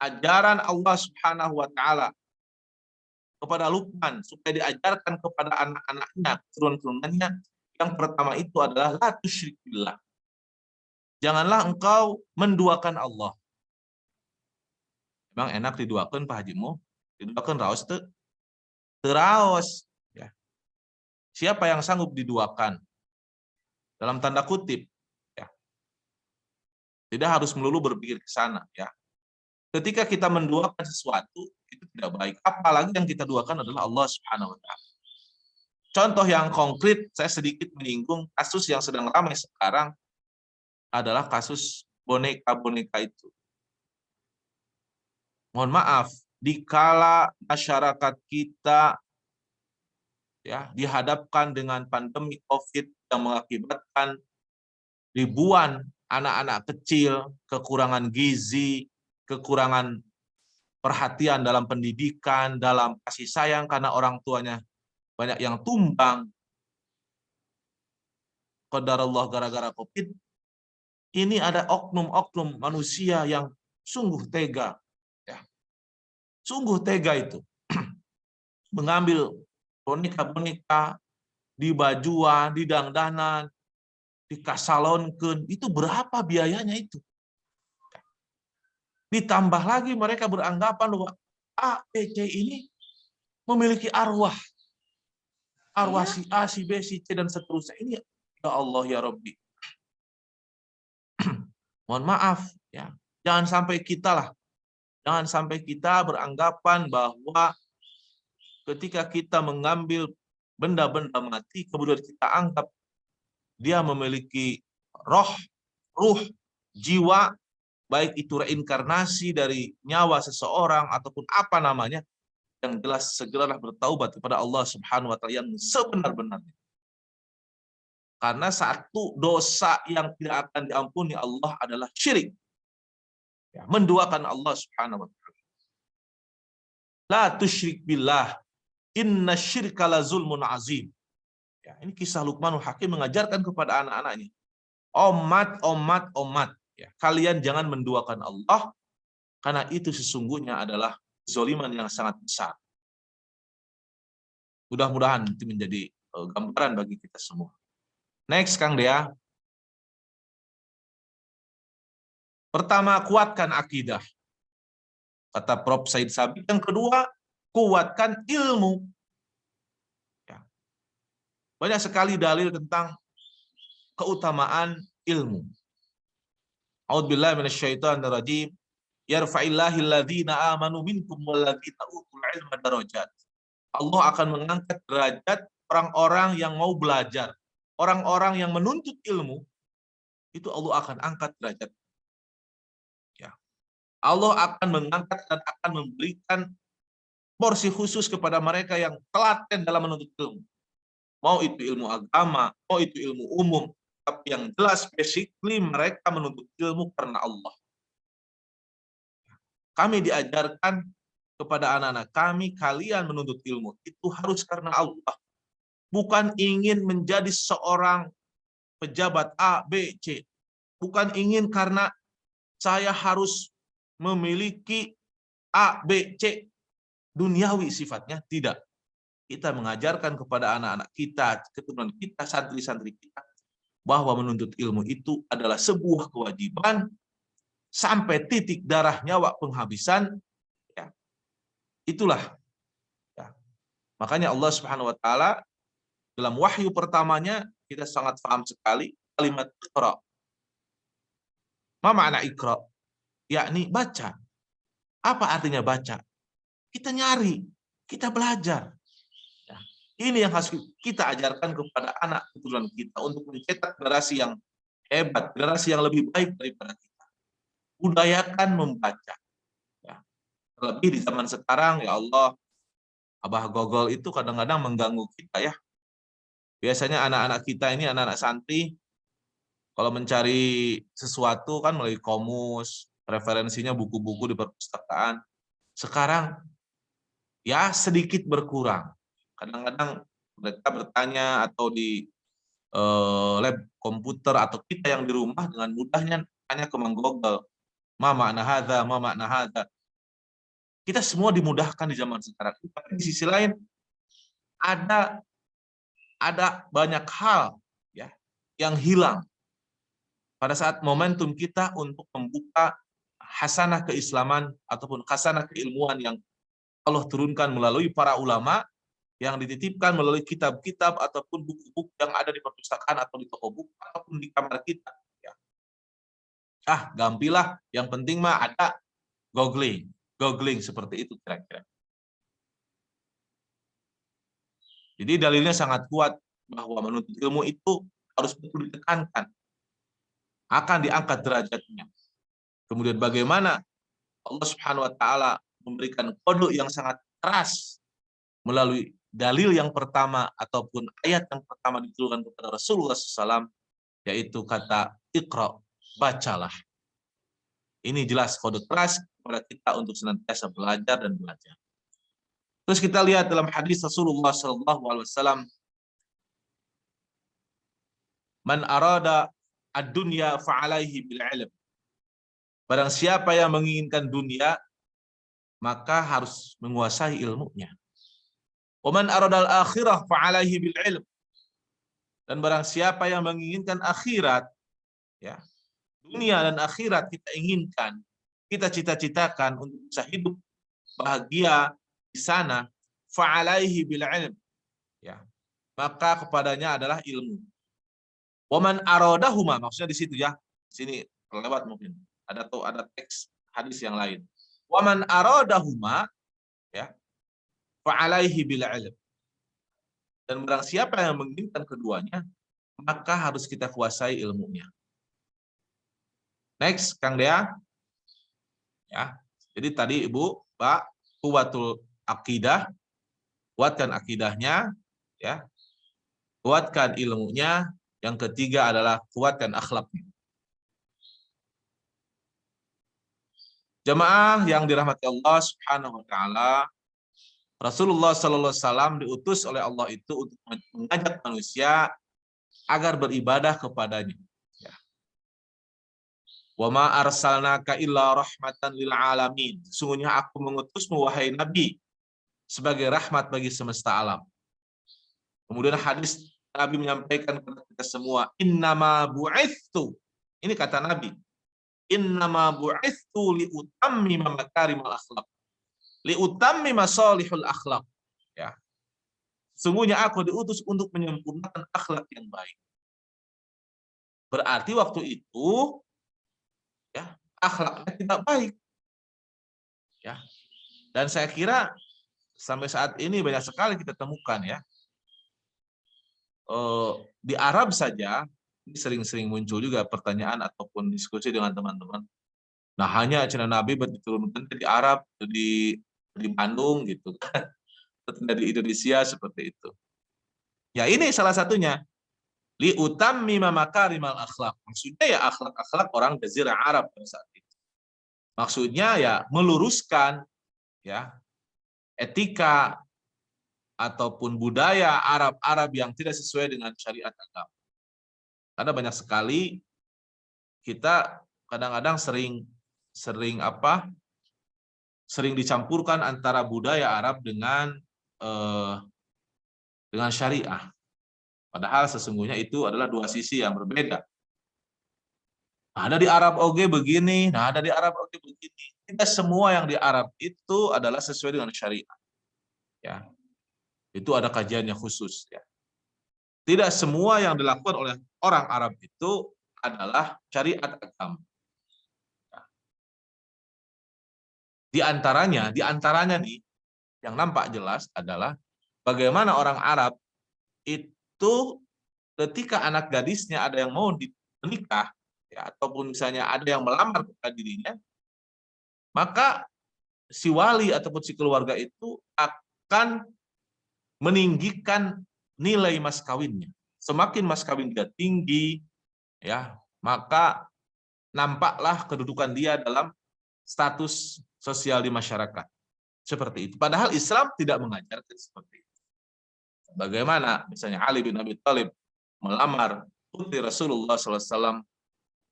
Ajaran Allah Subhanahu wa taala kepada Luqman supaya diajarkan kepada anak-anaknya, turun-turunannya, yang pertama itu adalah la tusyrik billah. Janganlah engkau menduakan Allah. Emang enak diduakan Pak Hajimu? Diduakan raos teu? Teraos. Ya. Siapa yang sanggup diduakan? Dalam tanda kutip. Ya. Tidak harus melulu berpikir ke sana. Ya. Ketika kita menduakan sesuatu, itu tidak baik. Apalagi yang kita duakan adalah Allah Subhanahu wa taala. Contoh yang konkret, saya sedikit menyinggung kasus yang sedang ramai sekarang adalah kasus boneka-boneka itu. Mohon maaf, dikala masyarakat kita dihadapkan dengan pandemi COVID yang mengakibatkan ribuan anak-anak kecil kekurangan gizi, kekurangan perhatian dalam pendidikan, dalam kasih sayang karena orang tuanya banyak yang tumbang. Qadarullah gara-gara COVID. Ini ada oknum-oknum manusia yang sungguh tega. Ya. Sungguh tega itu. Mengambil boneka-boneka, di bajuan, di dangdanan, dikasalonkeun. Itu berapa biayanya itu? Ditambah lagi mereka beranggapan bahwa A, B, C ini memiliki arwah. Arwah si A, si B, si C, dan seterusnya. Ini ya Allah ya Rabbi. Mohon maaf, ya. Jangan sampai kita beranggapan bahwa ketika kita mengambil benda-benda mati, kemudian kita anggap dia memiliki ruh, jiwa, baik itu reinkarnasi dari nyawa seseorang ataupun apa namanya, yang jelas segeralah bertaubat kepada Allah Subhanahu wa taala yang sebenar-benarnya. Karena satu dosa yang tidak akan diampuni Allah adalah syirik. Ya, menduakan Allah Subhanahu wa taala. La tusyrik billah, inna syirka la zulmun azim. Ya, ini kisah Luqmanul Hakim mengajarkan kepada anak-anaknya. Omat. Ya, kalian jangan menduakan Allah, karena itu sesungguhnya adalah zoliman yang sangat besar. Mudah-mudahan itu menjadi gambaran bagi kita semua. Next, Kang Dea. Pertama, kuatkan akidah. Kata Prof. Said Sabi. Yang kedua, kuatkan ilmu. Ya. Banyak sekali dalil tentang keutamaan ilmu. A'udzubillahi minasyaitonirrajim. Yarfa'illahil ladzina amanu minkum walladzina utul ilma darajat. Allah akan mengangkat derajat orang-orang yang mau belajar. Orang-orang yang menuntut ilmu, itu Allah akan angkat derajat. Ya. Allah akan mengangkat dan akan memberikan porsi khusus kepada mereka yang telaten dalam menuntut ilmu. Mau itu ilmu agama, mau itu ilmu umum, tapi yang jelas basically mereka menuntut ilmu karena Allah. Kami diajarkan kepada anak-anak kami, kalian menuntut ilmu itu harus karena Allah. Bukan ingin menjadi seorang pejabat A, B, C. Bukan ingin karena saya harus memiliki A, B, C. Duniawi sifatnya, tidak. Kita mengajarkan kepada anak-anak kita, keturunan kita, santri-santri kita, bahwa menuntut ilmu itu adalah sebuah kewajiban sampai titik darah nyawa penghabisan. Ya. Itulah. Ya. Makanya Allah Subhanahu wa taala dalam wahyu pertamanya kita sangat paham sekali kalimat Iqra. Ma makna Iqra? Yakni baca. Apa artinya baca? Kita nyari, kita belajar. Ya. Ini yang harus kita ajarkan kepada anak keturunan kita untuk mencetak generasi yang hebat, generasi yang lebih baik daripada kita. Budayakan membaca. Ya. Terlebih di zaman sekarang, ya Allah, Abah Gogol itu kadang-kadang mengganggu kita ya. Biasanya anak-anak kita ini, anak-anak santri, kalau mencari sesuatu kan melalui Komus, referensinya buku-buku di perpustakaan. Sekarang ya sedikit berkurang. Kadang-kadang mereka bertanya atau di lab komputer atau kita yang di rumah dengan mudahnya tanya ke Mang Google, ma makna hadza, ma makna hadza. Kita semua dimudahkan di zaman sekarang. Tapi di sisi lain ada banyak hal ya yang hilang pada saat momentum kita untuk membuka hasanah keislaman ataupun hasanah keilmuan yang Allah turunkan melalui para ulama, yang dititipkan melalui kitab-kitab ataupun buku-buku yang ada di perpustakaan atau di toko buku ataupun di kamar kita. Ya. Gampilah, yang penting mah ada googling seperti itu kira-kira. Jadi dalilnya sangat kuat bahwa menuntut ilmu itu harus betul ditekankan, akan diangkat derajatnya. Kemudian bagaimana Allah Subhanahu wa taala memberikan kode yang sangat keras melalui dalil yang pertama ataupun ayat yang pertama diturunkan kepada Rasulullah SAW, yaitu kata Iqra, bacalah. Ini jelas kode keras kepada kita untuk senantiasa belajar dan belajar. Terus kita lihat dalam hadis Rasulullah SAW, man arada ad-dunya fa'alaihi bil ilm. Barang siapa yang menginginkan dunia, maka harus menguasai ilmunya. Wa man arada al-akhirah fa'alaihi bil ilm. Dan barang siapa yang menginginkan akhirat, ya, dunia dan akhirat kita inginkan, kita cita-citakan untuk bisa hidup bahagia di sana, fa'alaihi bil ilm. Ya. Maka kepadanya adalah ilmu. Wa man aradahuma, maksudnya di situ ya. Sini terlewat mungkin. Ada teks hadis yang lain. Wa man aradahuma, ya, fa'alaihi bil ilm. Dan barang siapa yang menginginkan keduanya, maka harus kita kuasai ilmunya. Next, Kang Dea. Ya. Jadi tadi Ibu, Pak, kuwatul akidah, kuatkan akidahnya, ya. Kuatkan ilmunya. Yang ketiga adalah kuatkan akhlaknya. Jemaah yang dirahmati Allah Subhanahu wa taala, Rasulullah sallallahu alaihi wasallam diutus oleh Allah itu untuk mengajak manusia agar beribadah kepadanya. Ya. Wa ma arsalnaka illa rahmatan lil alamin. Sesungguhnya aku mengutusmu wahai Nabi sebagai rahmat bagi semesta alam. Kemudian hadis Nabi menyampaikan kepada kita semua, innama bu'ithu. Ini kata Nabi. Innama bu'ithu liutammima makarimal akhlaq. Liutammima salihul akhlaq. Ya. Sungguhnya aku diutus untuk menyempurnakan akhlak yang baik. berarti waktu itu ya akhlaknya tidak baik. Ya. Dan saya kira sampai saat ini banyak sekali kita temukan ya. Di Arab saja sering-sering muncul juga pertanyaan ataupun diskusi dengan teman-teman. Nah, hanya acara Nabi diturunkan di Arab, di Bandung gitu. Tidak di Indonesia seperti itu. Ya ini salah satunya. Li utammima makarimal akhlak. Maksudnya ya akhlak-akhlak orang Jazirah Arab pada saat itu. Maksudnya ya meluruskan ya etika ataupun budaya Arab-Arab yang tidak sesuai dengan syariat agama. Karena banyak sekali kita kadang-kadang sering dicampurkan antara budaya Arab dengan syariah. Padahal sesungguhnya itu adalah dua sisi yang berbeda. Ada di Arab oge begini, nah ada di Arab oge begini. Tidak semua yang di Arab itu adalah sesuai dengan syariat. Ya. Itu ada kajiannya khusus ya. Tidak semua yang dilakukan oleh orang Arab itu adalah syariat agama. Ya. Di antaranya nih yang nampak jelas adalah bagaimana orang Arab itu ketika anak gadisnya ada yang mau menikah ya, ataupun misalnya ada yang melamar kepada dirinya, maka si wali ataupun si keluarga itu akan meninggikan nilai mas kawinnya. Semakin mas kawin dia tinggi, ya maka nampaklah kedudukan dia dalam status sosial di masyarakat. Seperti itu. Padahal Islam tidak mengajarkan seperti itu. Bagaimana misalnya Ali bin Abi Thalib melamar putri Rasulullah SAW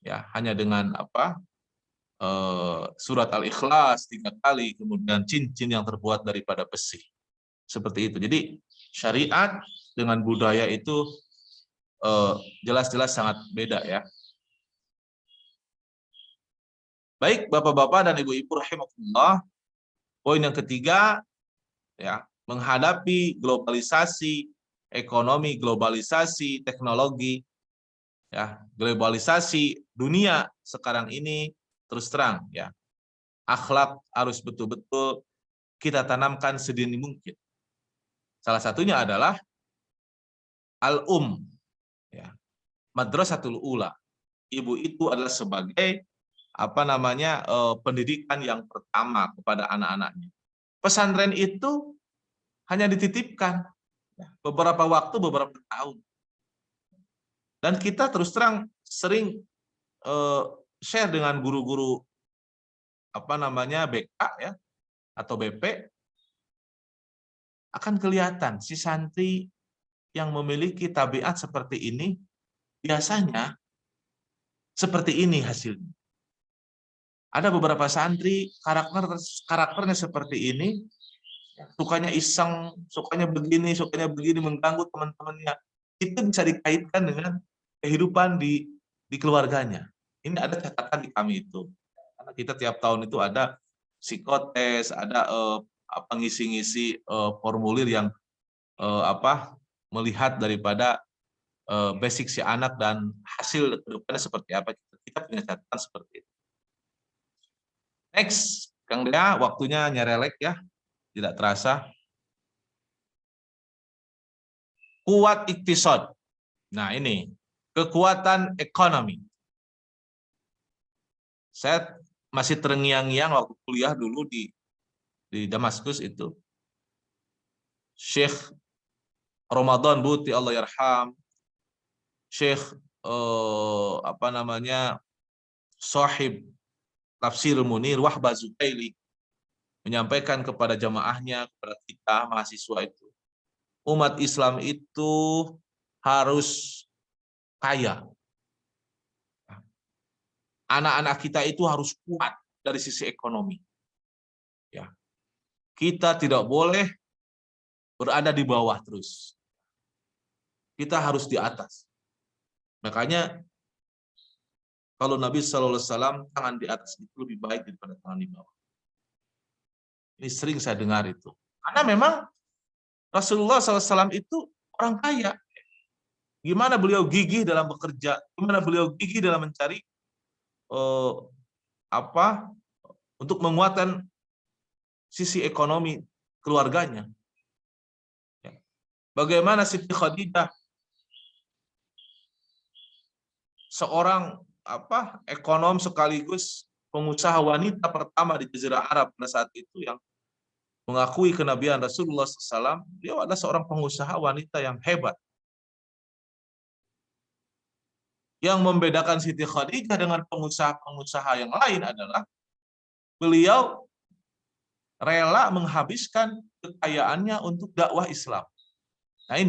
ya hanya dengan surat Al-Ikhlas 3 kali, kemudian cincin yang terbuat daripada besi. Seperti itu. Jadi syariat dengan budaya itu jelas-jelas sangat beda ya. Baik Bapak-bapak dan Ibu-ibu rahimakumullah, poin yang ketiga ya, menghadapi globalisasi ekonomi, globalisasi teknologi ya, globalisasi dunia sekarang ini terus terang ya. Akhlak harus betul-betul kita tanamkan sedini mungkin. Salah satunya adalah ya. Madrasatul ula. Ibu itu adalah sebagai pendidikan yang pertama kepada anak-anaknya. Pesantren itu hanya dititipkan beberapa waktu, beberapa tahun. Dan kita terus terang sering share dengan guru-guru BK ya atau BP, akan kelihatan si santri yang memiliki tabiat seperti ini biasanya seperti ini hasilnya. Ada beberapa santri karakternya seperti ini, sukanya iseng, sukanya begini, mengganggu teman-temannya. Itu bisa dikaitkan dengan kehidupan di keluarganya. Ini ada catatan di kami itu. Karena kita tiap tahun itu ada psikotes, ada ngisi-ngisi formulir yang melihat daripada basic si anak dan hasil kedepannya seperti apa. Kita punya catatan seperti itu. Next, Kang Dea, waktunya nyerelek ya, tidak terasa. Kuat iktisad. Nah ini, kekuatan ekonomi. Saya masih terngiang-ngiang waktu kuliah dulu di Damaskus itu. Syekh Ramadan Buti Allah yarham, Syekh Sahib Tafsir Munir Wahbah Zubaili menyampaikan kepada jamaahnya, kepada kita mahasiswa itu, umat Islam itu harus kaya. Anak-anak kita itu harus kuat dari sisi ekonomi. Ya. Kita tidak boleh berada di bawah terus. Kita harus di atas. Makanya kalau Nabi SAW tangan di atas itu lebih baik daripada tangan di bawah. Ini sering saya dengar itu. Karena memang Rasulullah SAW itu orang kaya. Gimana beliau gigih dalam bekerja, gimana beliau gigih dalam mencari untuk menguatkan sisi ekonomi keluarganya. Bagaimana Siti Khadijah, seorang ekonom sekaligus pengusaha wanita pertama di Jazirah Arab pada saat itu yang mengakui kenabian Rasulullah SAW, dia adalah seorang pengusaha wanita yang hebat. Yang membedakan Siti Khadijah dengan pengusaha-pengusaha yang lain adalah beliau rela menghabiskan kekayaannya untuk dakwah Islam. Nah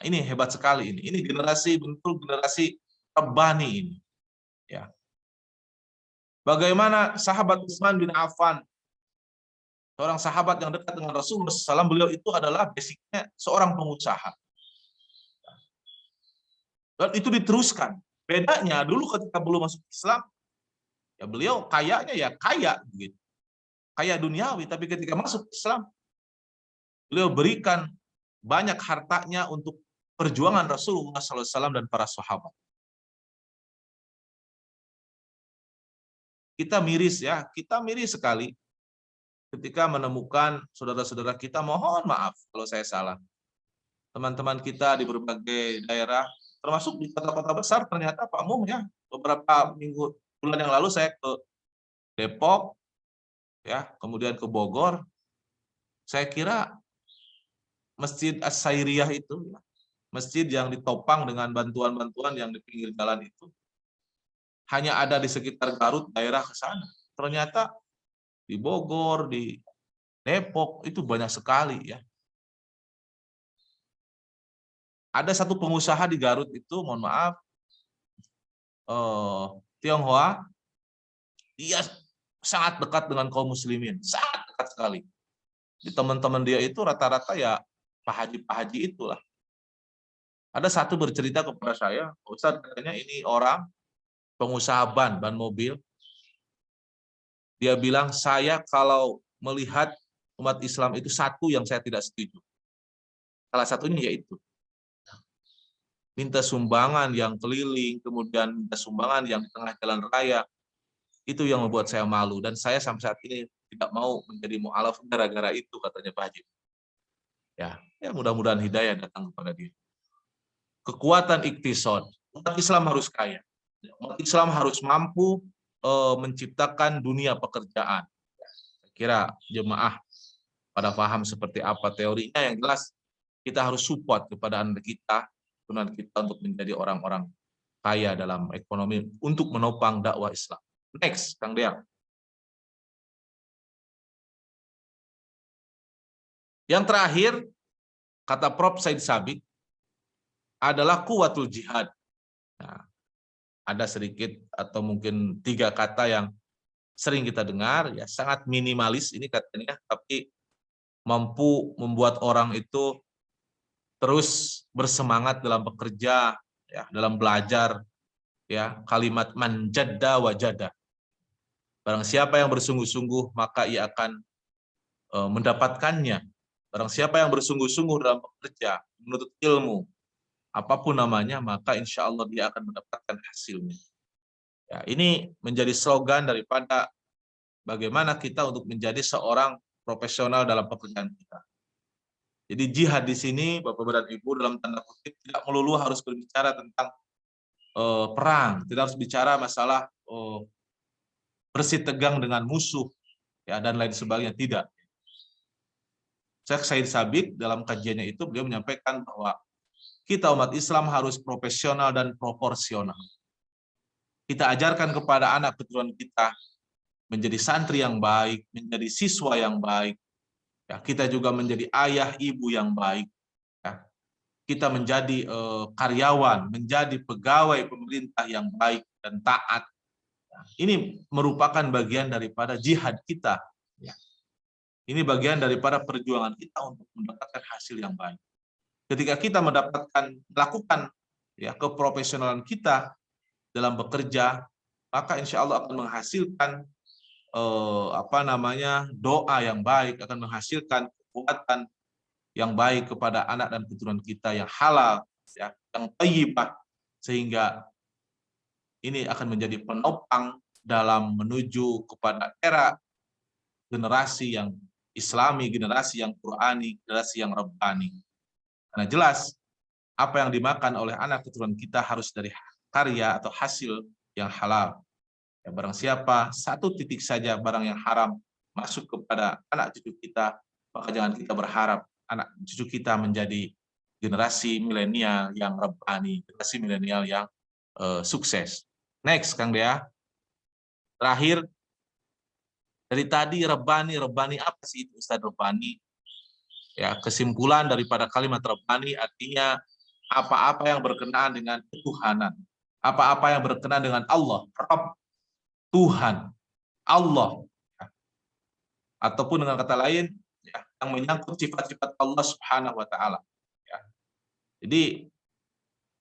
ini hebat sekali ini. Ini generasi bentuk generasi Rabbani ini. Ya. Bagaimana sahabat Utsman bin Affan, seorang sahabat yang dekat dengan Rasulullah SAW, beliau itu adalah basicnya seorang pengusaha. Dan itu diteruskan. Bedanya dulu ketika belum masuk Islam, ya beliau kayanya ya kaya begitu. Kaya duniawi, tapi ketika masuk Islam, beliau berikan banyak hartanya untuk perjuangan Rasulullah SAW dan para sahabat. Kita miris sekali ketika menemukan saudara-saudara kita, mohon maaf kalau saya salah. Teman-teman kita di berbagai daerah, termasuk di kota-kota besar, ternyata Pak Mung ya, beberapa bulan yang lalu saya ke Depok, ya, kemudian ke Bogor. Saya kira Masjid As-Sairiyah itu, masjid yang ditopang dengan bantuan-bantuan yang di pinggir jalan itu, hanya ada di sekitar Garut, daerah ke sana. Ternyata di Bogor, di Depok, itu banyak sekali ya. Ada satu pengusaha di Garut itu, mohon maaf, Tionghoa, dia sangat dekat dengan kaum muslimin, sangat dekat sekali. Di teman-teman dia itu rata-rata ya Pak Haji itulah. Ada satu bercerita kepada saya, Ustaz, katanya ini orang pengusaha ban mobil. Dia bilang, saya kalau melihat umat Islam itu satu yang saya tidak setuju. Salah satunya yaitu minta sumbangan yang keliling, kemudian minta sumbangan yang di tengah jalan raya. Itu yang membuat saya malu, dan saya sampai saat ini tidak mau menjadi mu'alaf gara-gara itu, katanya Pak Haji. Ya mudah-mudahan hidayah datang kepada dia. Kekuatan iktisad, umat Islam harus kaya. Umat Islam harus mampu menciptakan dunia pekerjaan. Saya kira jemaah pada paham seperti apa teorinya. Yang jelas kita harus support kepada anak kita, turunan kita untuk menjadi orang-orang kaya dalam ekonomi untuk menopang dakwah Islam. Next, Kang Deang. Yang terakhir, kata Prof. Said Sabiq, adalah kuwatul jihad. Nah, ada sedikit atau mungkin 3 kata yang sering kita dengar, ya sangat minimalis ini katanya, tapi mampu membuat orang itu terus bersemangat dalam bekerja, ya, dalam belajar, ya, kalimat man jadda wajada. Barang siapa yang bersungguh-sungguh, maka ia akan mendapatkannya. Barang siapa yang bersungguh-sungguh dalam bekerja, menuntut ilmu, apapun namanya, maka insya Allah dia akan mendapatkan hasilnya. Ya, ini menjadi slogan daripada bagaimana kita untuk menjadi seorang profesional dalam pekerjaan kita. Jadi jihad di sini, Bapak dan Ibu, dalam tanda kutip tidak melulu harus berbicara tentang perang, tidak harus bicara masalah bersih tegang dengan musuh, ya, dan lain sebagainya, tidak. Syekh Said Sabiq dalam kajiannya itu beliau menyampaikan bahwa kita umat Islam harus profesional dan proporsional. Kita ajarkan kepada anak keturunan kita menjadi santri yang baik, menjadi siswa yang baik. Ya, kita juga menjadi ayah ibu yang baik. Ya. Kita menjadi karyawan, menjadi pegawai pemerintah yang baik dan taat. Ya. Ini merupakan bagian daripada jihad kita. Ya. Ini bagian daripada perjuangan kita untuk mendapatkan hasil yang baik. Ketika kita melakukan ya keprofesionalan kita dalam bekerja, maka insya Allah akan menghasilkan doa yang baik, akan menghasilkan kekuatan yang baik kepada anak dan keturunan kita yang halal, ya, yang thayyibah, sehingga ini akan menjadi penopang dalam menuju kepada era generasi yang Islami, generasi yang Qurani, generasi yang Rabbani. Karena jelas apa yang dimakan oleh anak keturunan kita harus dari karya atau hasil yang halal. Ya, barang siapa satu titik saja barang yang haram masuk kepada anak cucu kita, maka jangan kita berharap anak cucu kita menjadi generasi milenial yang Rabbani, generasi milenial yang sukses. Next, Kang Dea. Terakhir, dari tadi Rabbani apa sih itu Ustaz Rabbani? Ya, kesimpulan daripada kalimat Rabbani artinya apa-apa yang berkenaan dengan ketuhanan, apa-apa yang berkenaan dengan Allah, Rabb, Tuhan, Allah, ya. Ataupun dengan kata lain, ya, yang menyangkut sifat-sifat Allah Subhanahu wa Ta'ala. Ya. Jadi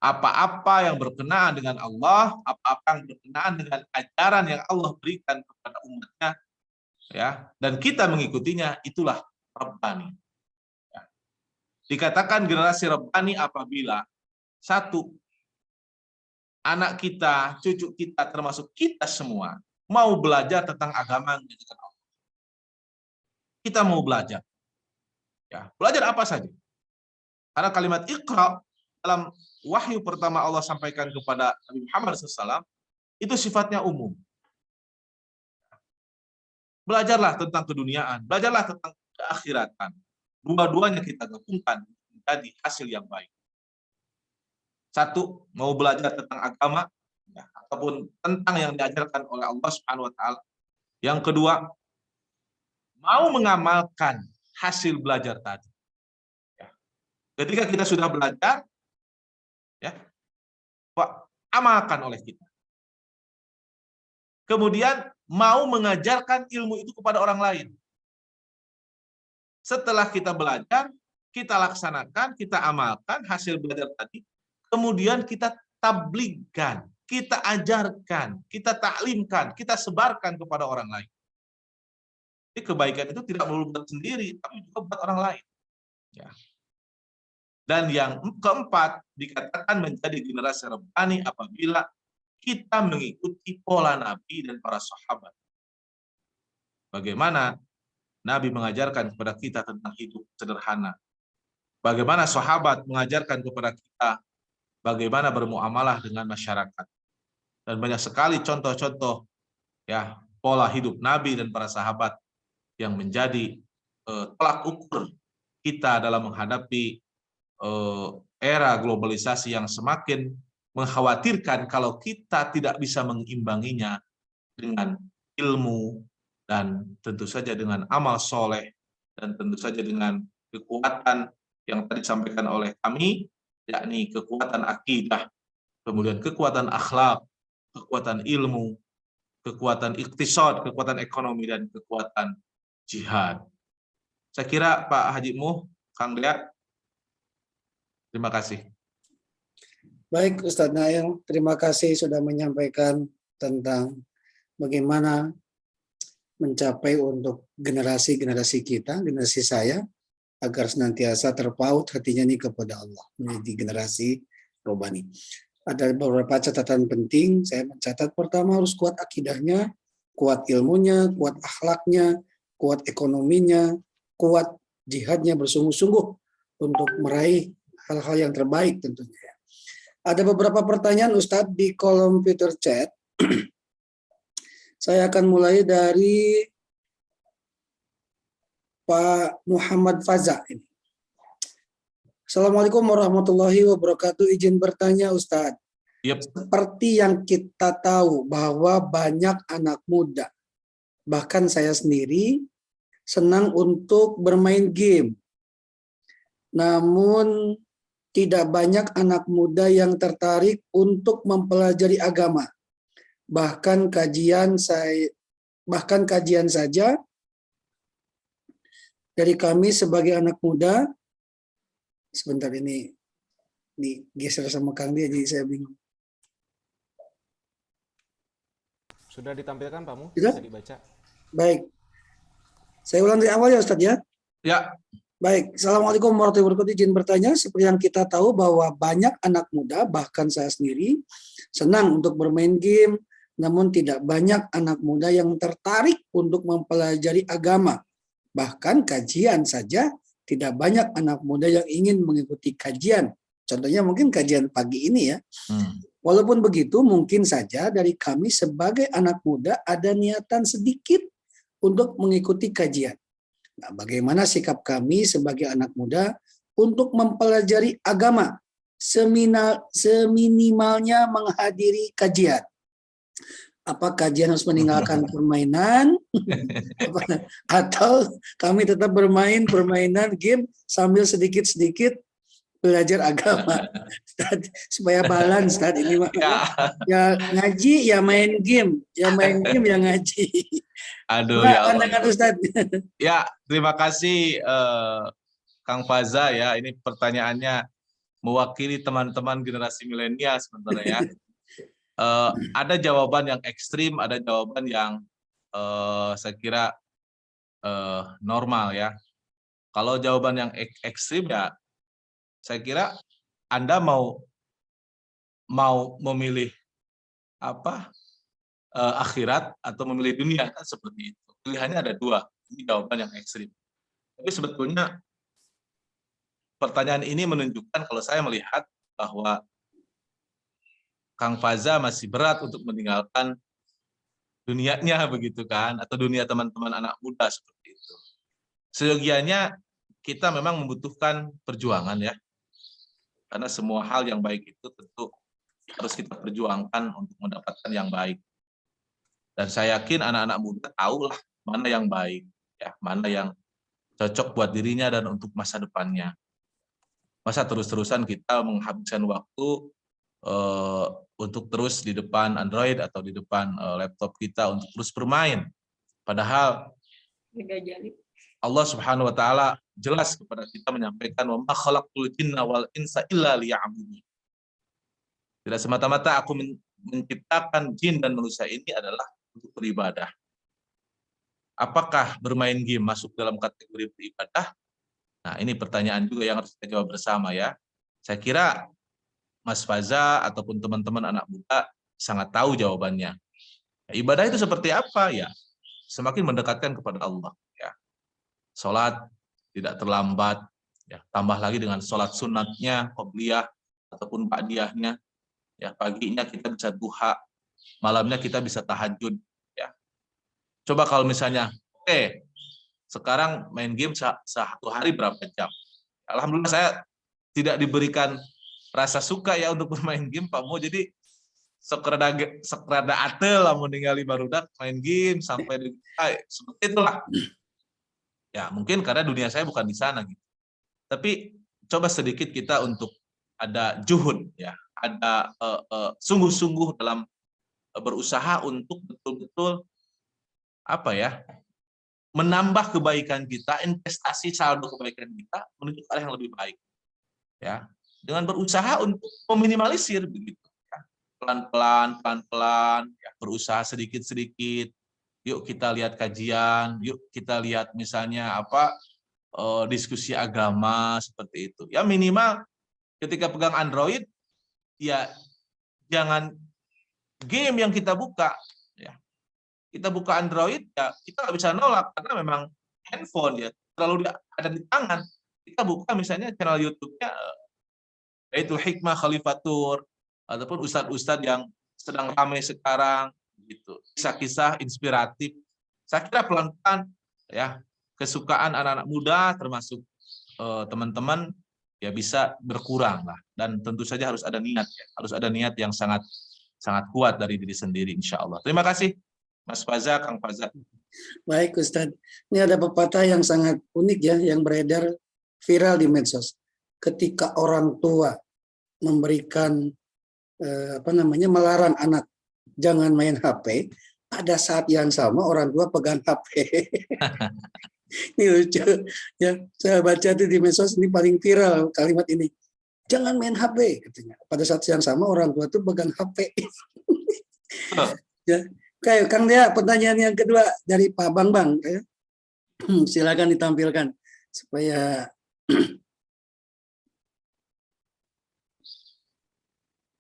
apa-apa yang berkenaan dengan Allah, apa-apa yang berkenaan dengan ajaran yang Allah berikan kepada umatnya, ya, dan kita mengikutinya, itulah Rabbani. Ya. Dikatakan generasi Rabbani apabila satu, anak kita, cucu kita, termasuk kita semua mau belajar tentang agama dengan Allah. Kita mau belajar, ya, belajar apa saja. Karena kalimat Iqra dalam wahyu pertama Allah sampaikan kepada Nabi Muhammad SAW itu sifatnya umum. Belajarlah tentang keduniaan, belajarlah tentang keakhiratan. Dua-duanya kita gabungkan menjadi hasil yang baik. Satu, mau belajar tentang agama, ya, ataupun tentang yang diajarkan oleh Allah Subhanahu wa Ta'ala. Yang kedua, mau mengamalkan hasil belajar tadi. Ya. Ketika kita sudah belajar, ya, amalkan oleh kita. Kemudian mau mengajarkan ilmu itu kepada orang lain. Setelah kita belajar, kita laksanakan, kita amalkan hasil belajar tadi, kemudian kita tabligkan, kita ajarkan, kita taklimkan, kita sebarkan kepada orang lain. Jadi kebaikan itu tidak melulu buat sendiri, tapi juga buat orang lain. Ya. Dan yang keempat, dikatakan menjadi generasi Rabbani apabila kita mengikuti pola Nabi dan para sahabat. Bagaimana Nabi mengajarkan kepada kita tentang hidup sederhana. Bagaimana sahabat mengajarkan kepada kita bagaimana bermuamalah dengan masyarakat. Dan banyak sekali contoh-contoh, ya, pola hidup Nabi dan para sahabat yang menjadi tolak ukur kita dalam menghadapi era globalisasi yang semakin mengkhawatirkan kalau kita tidak bisa mengimbanginya dengan ilmu dan tentu saja dengan amal soleh dan tentu saja dengan kekuatan yang tadi disampaikan oleh kami, yakni kekuatan akidah, kemudian kekuatan akhlak, kekuatan ilmu, kekuatan iktisad, kekuatan ekonomi, dan kekuatan jihad. Saya kira Pak Haji Muh, Kang Dea, terima kasih. Baik Ustadz Nail, terima kasih sudah menyampaikan tentang bagaimana mencapai untuk generasi-generasi kita, generasi saya, agar senantiasa terpaut hatinya ini kepada Allah, menjadi generasi Rabbani. Ada beberapa catatan penting, saya mencatat pertama harus kuat akidahnya, kuat ilmunya, kuat akhlaknya, kuat ekonominya, kuat jihadnya bersungguh-sungguh untuk meraih hal-hal yang terbaik tentunya. Ada beberapa pertanyaan Ustadz di kolom Twitter chat. Saya akan mulai dari Pak Muhammad Faza ini. Assalamualaikum warahmatullahi wabarakatuh. Izin bertanya Ustadz. Yep. Seperti yang kita tahu bahwa banyak anak muda, bahkan saya sendiri, senang untuk bermain game. Namun tidak banyak anak muda yang tertarik untuk mempelajari agama. Bahkan kajian saja dari kami sebagai anak muda. Sebentar ini geser sama Kang dia, jadi saya bingung. Sudah ditampilkan Pak Mu? Sudah? Bisa dibaca. Baik. Saya ulang dari awal ya Ustadz ya. Ya. Baik, Assalamualaikum warahmatullahi wabarakatuh. Izin bertanya, seperti yang kita tahu bahwa banyak anak muda, bahkan saya sendiri, senang untuk bermain game, namun tidak banyak anak muda yang tertarik untuk mempelajari agama. Bahkan kajian saja, tidak banyak anak muda yang ingin mengikuti kajian. Contohnya mungkin kajian pagi ini ya. Walaupun begitu, mungkin saja dari kami sebagai anak muda ada niatan sedikit untuk mengikuti kajian. Nah, bagaimana sikap kami sebagai anak muda untuk mempelajari agama, seminimalnya menghadiri kajian? Apa kajian harus meninggalkan permainan? Atau kami tetap bermain permainan game sambil sedikit-sedikit belajar agama? Supaya balance saat ini. Ya ngaji, ya main game. Ya main game, ya ngaji. Aduh, Nah, ya Allah. pandangan Ustaz. Ya, terima kasih Kang Faza ya. Ini pertanyaannya mewakili teman-teman generasi milenial sebenarnya ya. Ada jawaban yang ekstrim, ada jawaban yang saya kira normal ya. Kalau jawaban yang ekstrim ya, saya kira Anda mau memilih apa akhirat atau memilih dunia, kan seperti itu. Pilihannya ada dua. Ini jawaban yang ekstrim. Tapi sebetulnya pertanyaan ini menunjukkan kalau saya melihat bahwa Kang Faza masih berat untuk meninggalkan dunianya begitu kan, atau dunia teman-teman anak muda seperti itu. Seyogianya kita memang membutuhkan perjuangan ya, karena semua hal yang baik itu tentu harus kita perjuangkan untuk mendapatkan yang baik. Dan saya yakin anak-anak muda tahulah mana yang baik, ya, mana yang cocok buat dirinya dan untuk masa depannya. Masa terus-terusan kita menghabiskan waktu untuk terus di depan Android atau di depan laptop kita untuk terus bermain. Padahal Allah Subhanahu wa taala jelas kepada kita menyampaikan wa ma khalaqtul jinna wal insa illa liya'budun. Tidak semata-mata aku menciptakan jin dan manusia ini adalah untuk beribadah. Apakah bermain game masuk dalam kategori beribadah? Nah, ini pertanyaan juga yang harus kita jawab bersama ya. Saya kira Mas Faza ataupun teman-teman anak muda sangat tahu jawabannya. Ya, ibadah itu seperti apa ya? Semakin mendekatkan kepada Allah ya. Salat tidak terlambat ya, tambah lagi dengan salat sunatnya, qobliyah ataupun ba'diyahnya. Ya, paginya kita bisa duha, malamnya kita bisa tahajud ya. Coba kalau misalnya sekarang main game satu hari berapa jam? Alhamdulillah saya tidak diberikan rasa suka ya untuk bermain game Pak Mo, jadi sekrada atel lah meninggali barudak main game sampai seperti itulah. Ya, mungkin karena dunia saya bukan di sana gitu. Tapi coba sedikit kita untuk ada juhud ya, ada sungguh-sungguh dalam berusaha untuk betul-betul apa ya, menambah kebaikan kita, investasi saldo kebaikan kita menuju ke arah yang lebih baik. Ya, dengan berusaha untuk meminimalisir begitu ya. Pelan-pelan ya, berusaha sedikit-sedikit. Yuk kita lihat kajian, yuk kita lihat misalnya apa diskusi agama seperti itu. Ya minimal ketika pegang Android ya jangan game yang kita buka ya. Kita buka Android ya kita nggak bisa nolak karena memang handphone ya terlalu ada di tangan. Kita buka misalnya channel YouTube-nya Baitul Hikmah Khalifatur ataupun ustadz-ustadz yang sedang ramai sekarang gitu. Kisah-kisah inspiratif. Saya kira pelan-pelan ya kesukaan anak-anak muda termasuk teman-teman ya bisa berkurang lah, dan tentu saja harus ada niat ya. Harus ada niat yang sangat kuat dari diri sendiri insya Allah. Terima kasih Mas Faza, Kang Faza. Baik Ustadz, ini ada pepatah yang sangat unik ya, yang beredar viral di medsos. Ketika orang tua memberikan melarang anak jangan main HP, pada saat yang sama orang tua pegang HP. Ini lucu ya, saya baca itu di medsos, ini paling viral kalimat ini. Jangan main HP katanya. Pada saat yang sama orang tua itu pegang HP. Ya. Oke, Kang Dea, pertanyaan yang kedua dari Pak Bambang. Ya. Silakan ditampilkan. supaya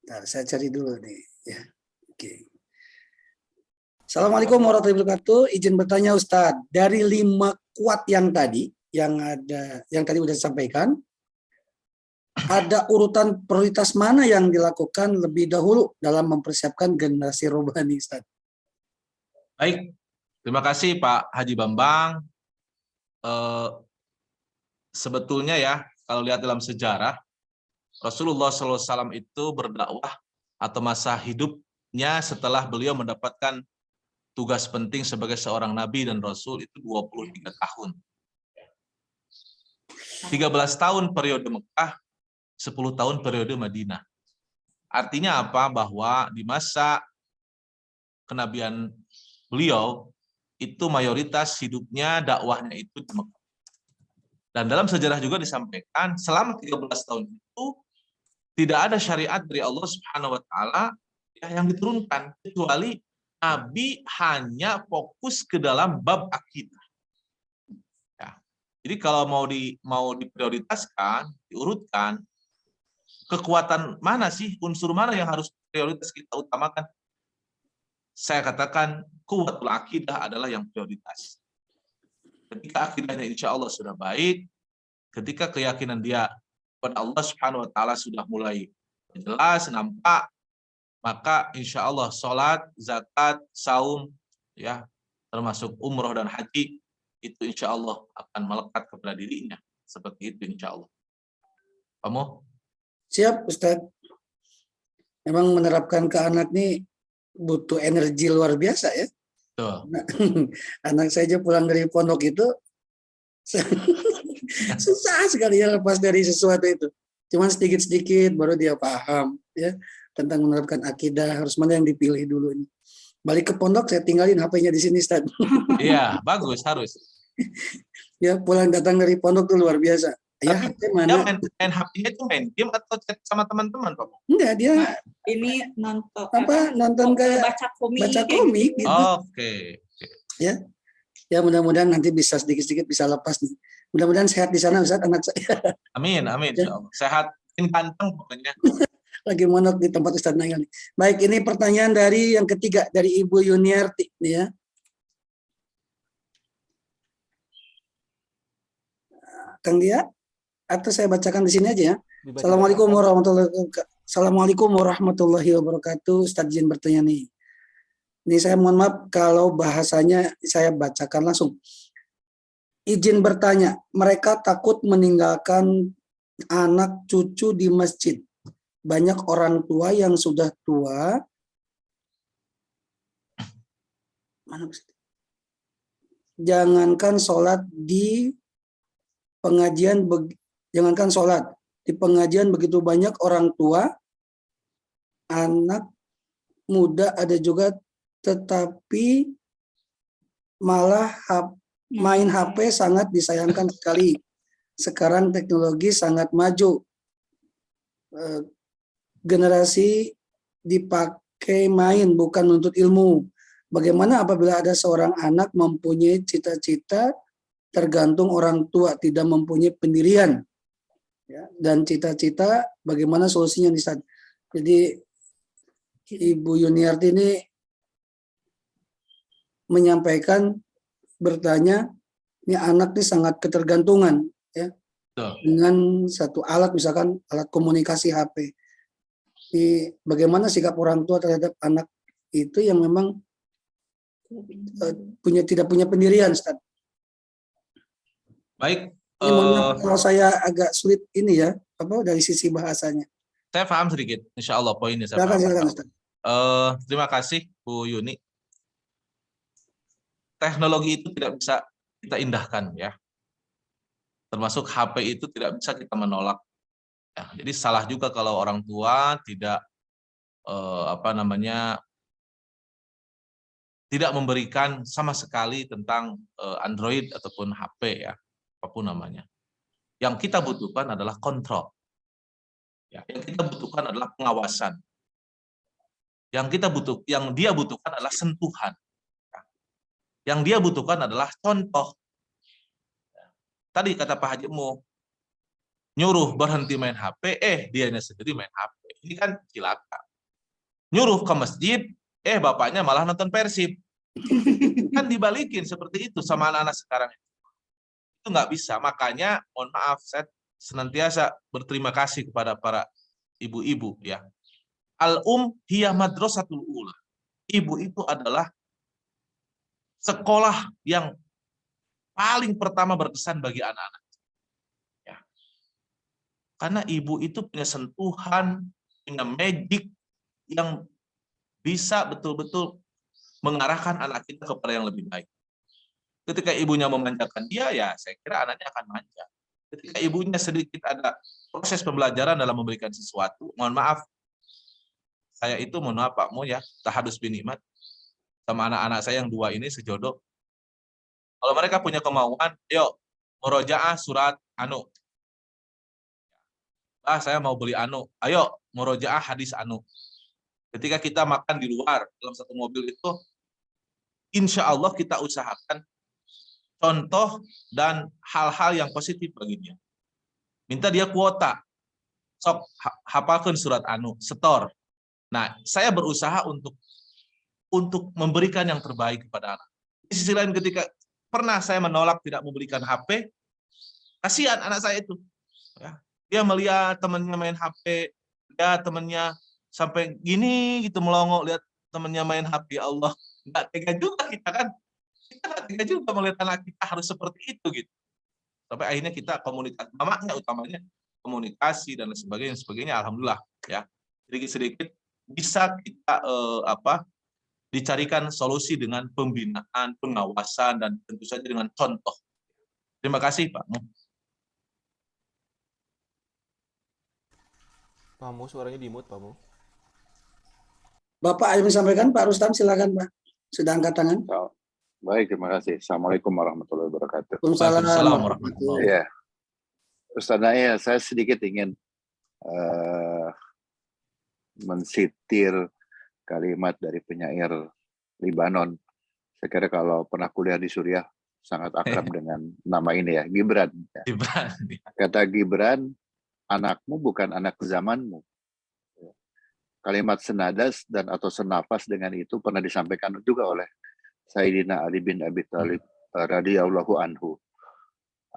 Bentar, saya cari dulu nih ya. Oke. Assalamualaikum warahmatullahi wabarakatuh. Izin bertanya Ustadz, dari 5 kuat yang tadi yang tadi sudah disampaikan, ada urutan prioritas mana yang dilakukan lebih dahulu dalam mempersiapkan generasi rohani, Ustadz? Baik, terima kasih Pak Haji Bambang. Sebetulnya ya, kalau lihat dalam sejarah, Rasulullah SAW itu berdakwah atau masa hidupnya setelah beliau mendapatkan tugas penting sebagai seorang nabi dan rasul itu 23 tahun. 13 tahun periode Mekah, 10 tahun periode Madinah. Artinya apa? Bahwa di masa kenabian beliau itu mayoritas hidupnya dakwahnya itu di Mekah. Dan dalam sejarah juga disampaikan selama 13 tahun itu tidak ada syariat dari Allah Subhanahu wa taala yang diturunkan kecuali Nabi hanya fokus ke dalam bab akidah. Ya. Jadi kalau mau diprioritaskan, diurutkan, kekuatan mana sih, unsur mana yang harus prioritas kita utamakan? Saya katakan kuwatul akidah adalah yang prioritas. Ketika akidahnya insya Allah sudah baik, ketika keyakinan dia kepada Allah Subhanahu wa taala sudah mulai jelas, nampak, maka insya Allah sholat, zakat, saum, ya, termasuk umroh dan haji, itu insya Allah akan melekat kepada dirinya. Seperti itu insya Allah. Kamu? Siap, Ustadz. Memang menerapkan ke anak nih butuh energi luar biasa ya. Tuh. Anak saya aja pulang dari pondok itu susah sekali ya lepas dari sesuatu itu. Cuman sedikit-sedikit baru dia paham ya tentang menerapkan akidah, harus mana yang dipilih dulu ini. Balik ke pondok saya tinggalin HP-nya di sini, Ustaz. Iya, bagus, harus. Ya pulang datang dari pondok tuh luar biasa. Ya, Tapi mana? main HP-nya itu main game atau chat sama teman-teman, Pak? Enggak, dia Ini nonton nonton kayak baca komik. baca komik gitu. Oke. Ya. Ya mudah-mudahan nanti bisa sedikit-sedikit bisa lepas nih. Mudah-mudahan sehat di sana Ustaz, anak saya. Amin, insya Allah. Sehat, ganteng pokoknya. Lagi monok di tempat Ustaz Nail nih. Baik, ini pertanyaan dari yang ketiga dari Ibu Yuniarti nih ya. Kang Dia, atau saya bacakan di sini aja ya. Assalamualaikum warahmatullahi wabarakatuh. Ustaz izin bertanya nih. Ini saya mohon maaf kalau bahasanya saya bacakan langsung. Izin bertanya, mereka takut meninggalkan anak cucu di masjid. Banyak orang tua yang sudah tua. Jangankan sholat di pengajian, begitu banyak orang tua, anak muda ada juga, tetapi malah main HP sangat disayangkan sekali. Sekarang teknologi sangat maju. Generasi dipakai main bukan menuntut ilmu. Bagaimana apabila ada seorang anak mempunyai cita-cita tergantung orang tua, tidak mempunyai pendirian. Ya, dan cita-cita bagaimana solusinya di saat. Jadi Ibu Yuniarti ini menyampaikan, bertanya, ini anak ini sangat ketergantungan ya dengan satu alat, misalkan alat komunikasi HP. Ini bagaimana sikap orang tua terhadap anak itu yang memang tidak punya pendirian, Ustaz. Baik. Kalau saya agak sulit ini ya, dari sisi bahasanya. Saya paham sedikit, insya Allah poinnya saya Silakan, paham. Ustaz. Terima kasih Bu Yuni. Teknologi itu tidak bisa kita indahkan ya. Termasuk HP itu tidak bisa kita menolak. Ya, jadi salah juga kalau orang tua tidak tidak memberikan sama sekali tentang Android ataupun HP ya, apapun namanya. Yang kita butuhkan adalah kontrol. Ya, yang kita butuhkan adalah pengawasan. Yang dia butuhkan adalah sentuhan. Yang dia butuhkan adalah contoh. tadi kata Pak Haji Mu, nyuruh berhenti main HP, dianya sendiri main HP. Ini kan cilaka. Nyuruh ke masjid, bapaknya malah nonton Persib. Kan dibalikin seperti itu sama anak-anak sekarang. Itu nggak bisa. Makanya, mohon maaf, saya senantiasa berterima kasih kepada para ibu-ibu ya. Hiya madrasatul ula. Ibu itu adalah sekolah yang paling pertama berkesan bagi anak-anak. Ya. Karena ibu itu punya sentuhan, punya magic yang bisa betul-betul mengarahkan anak kita kepada yang lebih baik. Ketika ibunya memanjakan dia, ya saya kira anaknya akan manja. Ketika ibunya sedikit ada proses pembelajaran dalam memberikan sesuatu, mohon maaf, saya itu mohon maaf Pak Mo ya, tahadus binikmat sama anak-anak saya yang 2 ini sejodoh. Kalau mereka punya kemauan, yuk murojaah surat anu. Saya mau beli anu. Ayo murojaah hadis anu. Ketika kita makan di luar dalam satu mobil itu, insya Allah kita usahakan contoh dan hal-hal yang positif bagi dia. Minta dia kuota. Sok hafalkan surat anu, setor. Nah, saya berusaha untuk memberikan yang terbaik kepada anak. Di sisi lain ketika pernah saya menolak tidak membelikan HP, kasihan anak saya itu. Ya. Dia melihat temannya main HP, lihat temannya sampai gini gitu melongo, lihat temannya main HP, ya Allah. Nggak tega juga kita kan. Kita nggak tega juga melihat anak kita harus seperti itu gitu. Sampai akhirnya kita komunikasi, mamanya utamanya komunikasi dan sebagainya, alhamdulillah ya. Sedikit-sedikit bisa kita dicarikan solusi dengan pembinaan, pengawasan, dan tentu saja dengan contoh. Terima kasih Pak Mu. Pak Mu, suaranya di mute Pak Mu. Bapak yang menyampaikan, Pak Rustam, silakan Pak. Sudah angkat tangan. Baik, terima kasih. Assalamualaikum warahmatullahi wabarakatuh. Waalaikumsalam warahmatullahi wabarakatuh. Ya, Ustaz Nail, saya sedikit ingin mensitir kalimat dari penyair Libanon. Saya kira kalau pernah kuliah di Suriah sangat akrab dengan nama ini ya, Gibran. Gibran. Kata Gibran, anakmu bukan anak zamanmu. Kalimat senadas dan atau senafas dengan itu pernah disampaikan juga oleh Sayyidina Ali bin Abi Thalib radhiyallahu anhu.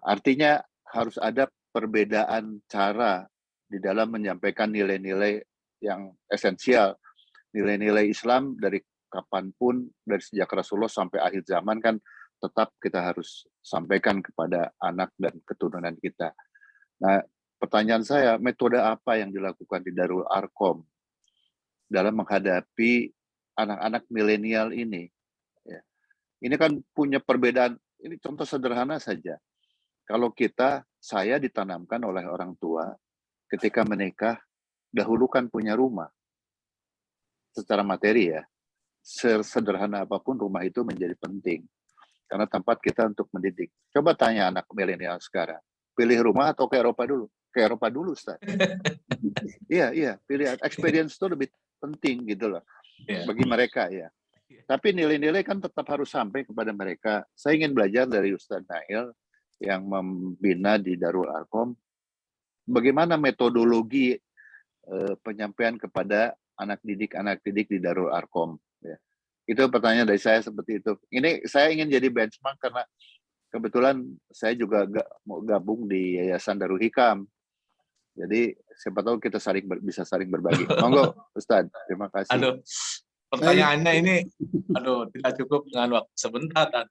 Artinya harus ada perbedaan cara di dalam menyampaikan nilai-nilai yang esensial. Nilai-nilai Islam dari kapanpun, dari sejak Rasulullah sampai akhir zaman kan tetap kita harus sampaikan kepada anak dan keturunan kita. Nah, pertanyaan saya, metode apa yang dilakukan di Darul Arqam dalam menghadapi anak-anak milenial ini? Ya. Ini kan punya perbedaan, ini contoh sederhana saja. Kalau saya ditanamkan oleh orang tua, ketika menikah, dahulukan punya rumah. Secara materi ya, sesederhana apapun rumah itu menjadi penting. Karena tempat kita untuk mendidik. Coba tanya anak milenial sekarang, pilih rumah atau ke Eropa dulu? Ke Eropa dulu, Ustaz. Iya, pilih experience itu lebih penting gitu loh. Bagi mereka ya. Tapi nilai-nilai kan tetap harus sampai kepada mereka. Saya ingin belajar dari Ustaz Nail yang membina di Darul Arqam, bagaimana metodologi penyampaian kepada anak didik di Darul Arqam. Ya. Itu pertanyaan dari saya seperti itu. Ini saya ingin jadi benchmark karena kebetulan saya juga mau gabung di Yayasan Darul Hikam. Jadi siapa tahu kita bisa saling berbagi. Monggo Ustaz, terima kasih. Aduh, pertanyaannya ini tidak cukup dengan waktu sebentar dan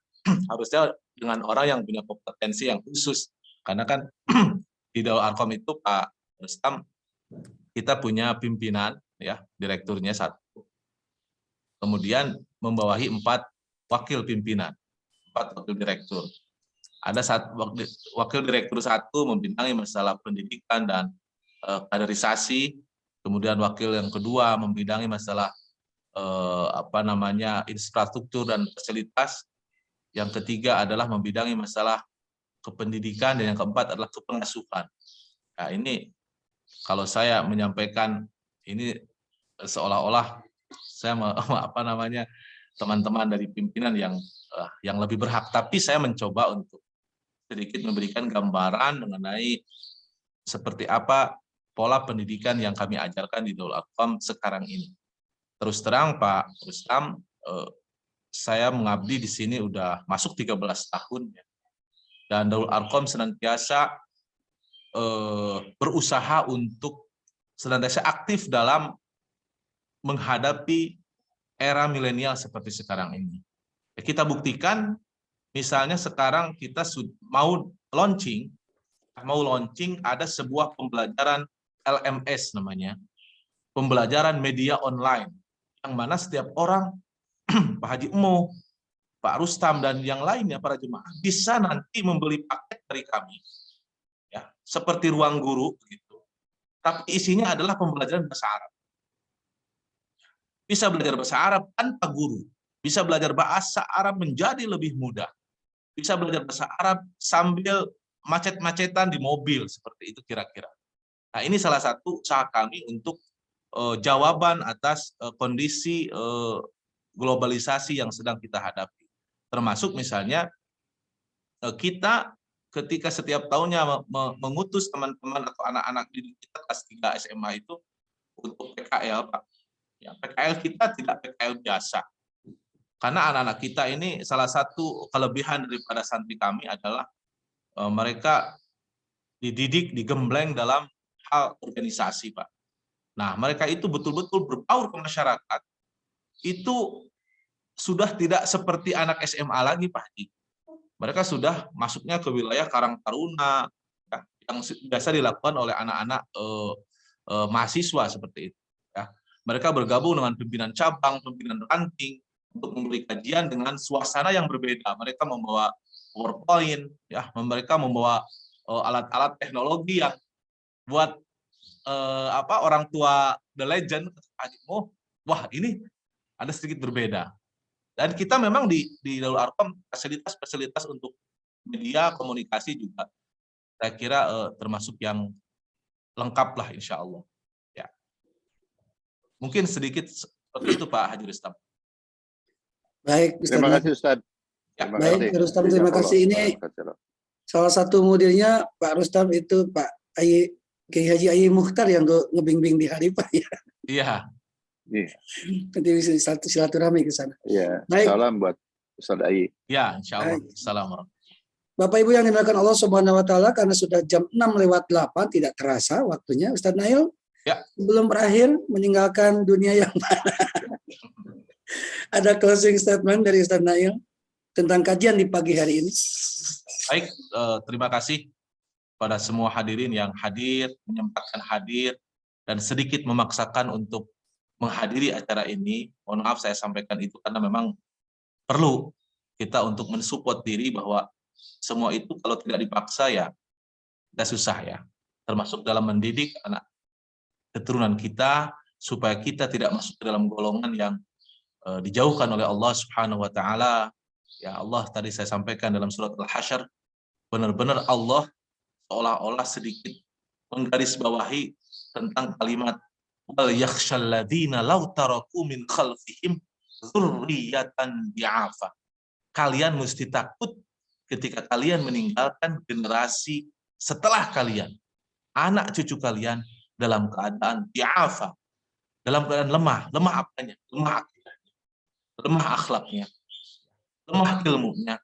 harusnya dengan orang yang punya kompetensi yang khusus. Karena kan di Darul Arqam itu Pak Rustam, kita punya pimpinan ya, direkturnya 1. Kemudian membawahi 4 wakil pimpinan, 4 wakil direktur. Ada wakil direktur 1 membintangi masalah pendidikan dan kaderisasi, kemudian wakil yang kedua membidangi masalah infrastruktur dan fasilitas, yang ketiga adalah membidangi masalah kependidikan, dan yang keempat adalah kepengasuhan. Nah, ini kalau saya menyampaikan ini seolah-olah saya teman-teman dari pimpinan yang lebih berhak, tapi saya mencoba untuk sedikit memberikan gambaran mengenai seperti apa pola pendidikan yang kami ajarkan di Darul Arqam sekarang ini. Terus terang Pak Rustam, saya mengabdi di sini udah masuk 13 tahun ya. Dan Darul Arqam senantiasa berusaha untuk senantiasa aktif dalam menghadapi era milenial seperti sekarang ini. Kita buktikan, misalnya sekarang kita mau launching ada sebuah pembelajaran LMS namanya, pembelajaran media online, yang mana setiap orang, Pak Haji Emo, Pak Rustam, dan yang lainnya, para jemaah, bisa nanti membeli paket dari kami, ya, seperti ruang guru, gitu. Tapi isinya adalah pembelajaran bahasa Arab. Bisa belajar bahasa Arab tanpa guru, bisa belajar bahasa Arab menjadi lebih mudah, bisa belajar bahasa Arab sambil macet-macetan di mobil, seperti itu kira-kira. Nah, ini salah satu usaha kami untuk jawaban atas kondisi globalisasi yang sedang kita hadapi. Termasuk misalnya kita ketika setiap tahunnya mengutus teman-teman atau anak-anak didik kita kelas 3 SMA itu untuk PKL, Pak. Ya, PKL kita tidak PKL biasa. Karena anak-anak kita ini salah satu kelebihan daripada santri kami adalah mereka dididik, digembleng dalam hal organisasi, Pak. Nah, mereka itu betul-betul berbaur ke masyarakat. Itu sudah tidak seperti anak SMA lagi, Pak Haji. Mereka sudah masuknya ke wilayah Karang Taruna, ya, yang biasa dilakukan oleh anak-anak mahasiswa seperti itu. Ya. Mereka bergabung dengan pimpinan cabang, pimpinan ranting, untuk memberi kajian dengan suasana yang berbeda. Mereka membawa PowerPoint, ya, mereka membawa alat-alat teknologi yang buat orang tua the legend, wah ini ada sedikit berbeda. Dan kita memang di Darul Arqam fasilitas untuk media komunikasi juga saya kira termasuk yang lengkap lah, insya Allah. Ya. Mungkin sedikit seperti itu Pak Haji Rustam. Baik, Ustaz. Terima kasih Ustaz. Ya. Baik, Pak Rustam, terima kasih. Ini salah satu mudirnya Pak Rustam itu Pak Kiai Haji Ayi Mukhtar yang ngebimbing di Haripah ya. Iya. Nanti bisa silaturahmi ke sana. Iya. Baik. Salam buat Ustaz Ayi. Ya, insya Allah. Assalamualaikum. Bapak Ibu yang dimuliakan Allah Subhanahu wa taala, karena sudah jam 6:08 tidak terasa waktunya. Ustaz Nail, ya, sebelum berakhir meninggalkan dunia yang mana? Ada closing statement dari Ustaz Nail tentang kajian di pagi hari ini. Baik, terima kasih pada semua hadirin yang hadir, menyempatkan hadir, dan sedikit memaksakan untuk menghadiri acara ini. Mohon maaf saya sampaikan itu karena memang perlu kita untuk mensupport diri bahwa semua itu kalau tidak dipaksa ya kita susah ya. Termasuk dalam mendidik anak keturunan kita supaya kita tidak masuk ke dalam golongan yang dijauhkan oleh Allah Subhanahu wa taala. Ya, Allah tadi saya sampaikan dalam surat Al-Hasyr, benar-benar Allah seolah-olah sedikit menggarisbawahi tentang kalimat wal yakhshal ladzina law taraku min khalfihim dzurriyyatan bi'afa. Kalian mesti takut ketika kalian meninggalkan generasi setelah kalian, anak cucu kalian dalam keadaan bi'afa, dalam keadaan lemah apanya? Lemah akidahnya, lemah akhlaknya, lemah ilmunya,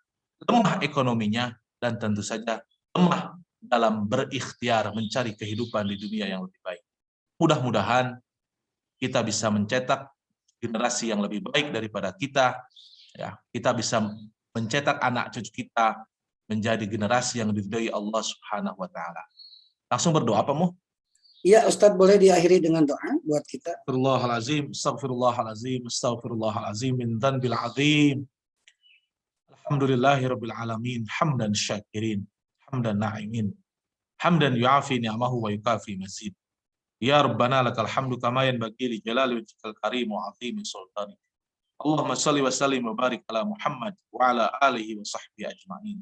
lemah ekonominya, dan tentu saja lemah dalam berikhtiar mencari kehidupan di dunia yang lebih baik. Mudah-mudahan kita bisa mencetak generasi yang lebih baik daripada kita. Ya, kita bisa mencetak anak cucu kita menjadi generasi yang diridhai Allah Subhanahu wa taala. Langsung berdoa Pak Mu? Iya, Ustadz, boleh diakhiri dengan doa buat kita. Astagfirullahalazim, astagfirullahalazim, astagfirullahalazim min dzanbil azim. Alhamdulillahirabbil alamin, hamdan syakirin, hamdan na'imin, hamdan yu'afi ni'amahu wa yukafi mazid. Ya Rabbana lakal hamdu kama yanbaghi li jalali wajhikal karim wa 'azimi sultanik. Allahumma shalli wa sallim wa barik ala Muhammad wa ala alihi wa sahbihi ajma'in.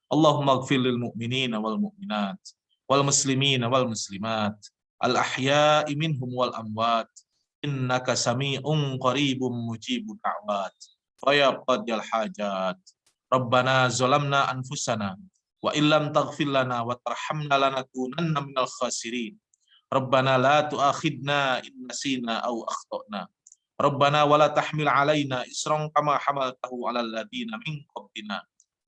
Allahumma ighfir lil mu'minina wal mu'minat wal muslimina wal muslimat al ahya'i minhum wal amwat innaka sami'un qaribun mujibud da'wat fa ya qadiyal hajat. Rabbana zalamna anfusana Wa illam taghfir lana wa tarhamna lanakunanna minal khasirin. Rabbana la tu'akhidna in nasina aw akhtana. Rabbana wa la tahmil alaina isran kama hamaltahu 'alal ladina min qablina.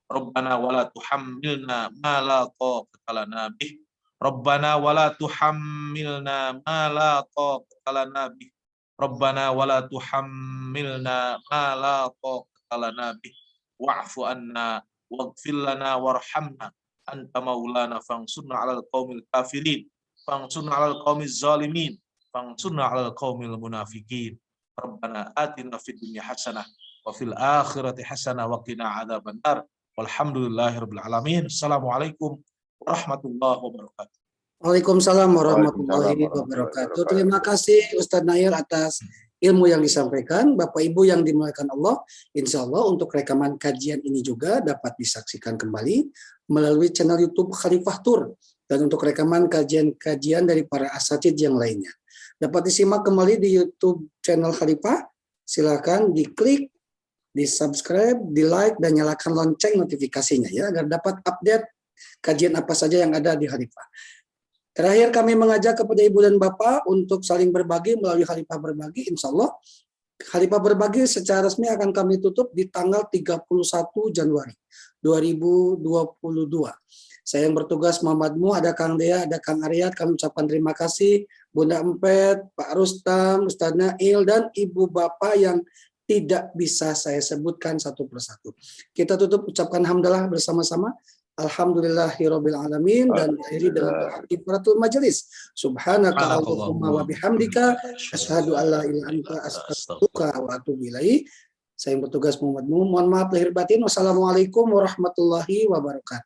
Rabbana wa la tuhammilna ma la taqata lana bih. Rabbana wa la tuhammilna ma la taqata lana bih. Rabbana wa la tuhammilna ma la taqata lana bih. Wa'fu anna waghfir lana warhamna anta maulana fansurna 'alal qaumil kafirin. Fansurna 'alal qaumiz zalimin. Fansurna 'alal qaumil munafiqin. Rabbana atina fid dunya hasanah wa fil akhirati hasanah wa qina adzabannar. Walhamdulillahirabbil alamin. Assalamualaikum warahmatullahi wabarakatuh. Waalaikumsalam warahmatullahi Waalaikumsalam wabarakatuh. warahmatullahi Terima kasih Ustadz Nail atas ilmu yang disampaikan. Bapak Ibu yang dimuliakan Allah, insya Allah untuk rekaman kajian ini juga dapat disaksikan kembali melalui channel YouTube Khalifah Tour. Dan untuk rekaman kajian-kajian dari para asatidz yang lainnya dapat disimak kembali di YouTube channel Khalifah. Silakan diklik, di subscribe, di like, dan nyalakan lonceng notifikasinya ya agar dapat update kajian apa saja yang ada di Khalifah. Terakhir kami mengajak kepada Ibu dan Bapak untuk saling berbagi melalui Khalifah Berbagi. Insya Allah Khalifah Berbagi secara resmi akan kami tutup di tanggal 31 Januari 2022. Saya yang bertugas Muhammad Mu, ada Kang Dea, ada Kang Aryat. Kami ucapkan terima kasih Bunda Empet, Pak Rustam, Ustadz Nail, dan Ibu Bapak yang tidak bisa saya sebutkan satu persatu. Kita tutup ucapkan hamdalah bersama-sama. Alhamdulillahirabbil alamin, dan akhiri dengan kifaratul majelis. Subhanaka Allahumma wa bihamdika asyhadu an la ilaha illa anta astaghfiruka wa atubu ilaik. Saya yang bertugas Muhammad Mu. Mohon maaf lahir batin. Wassalamualaikum warahmatullahi wabarakatuh.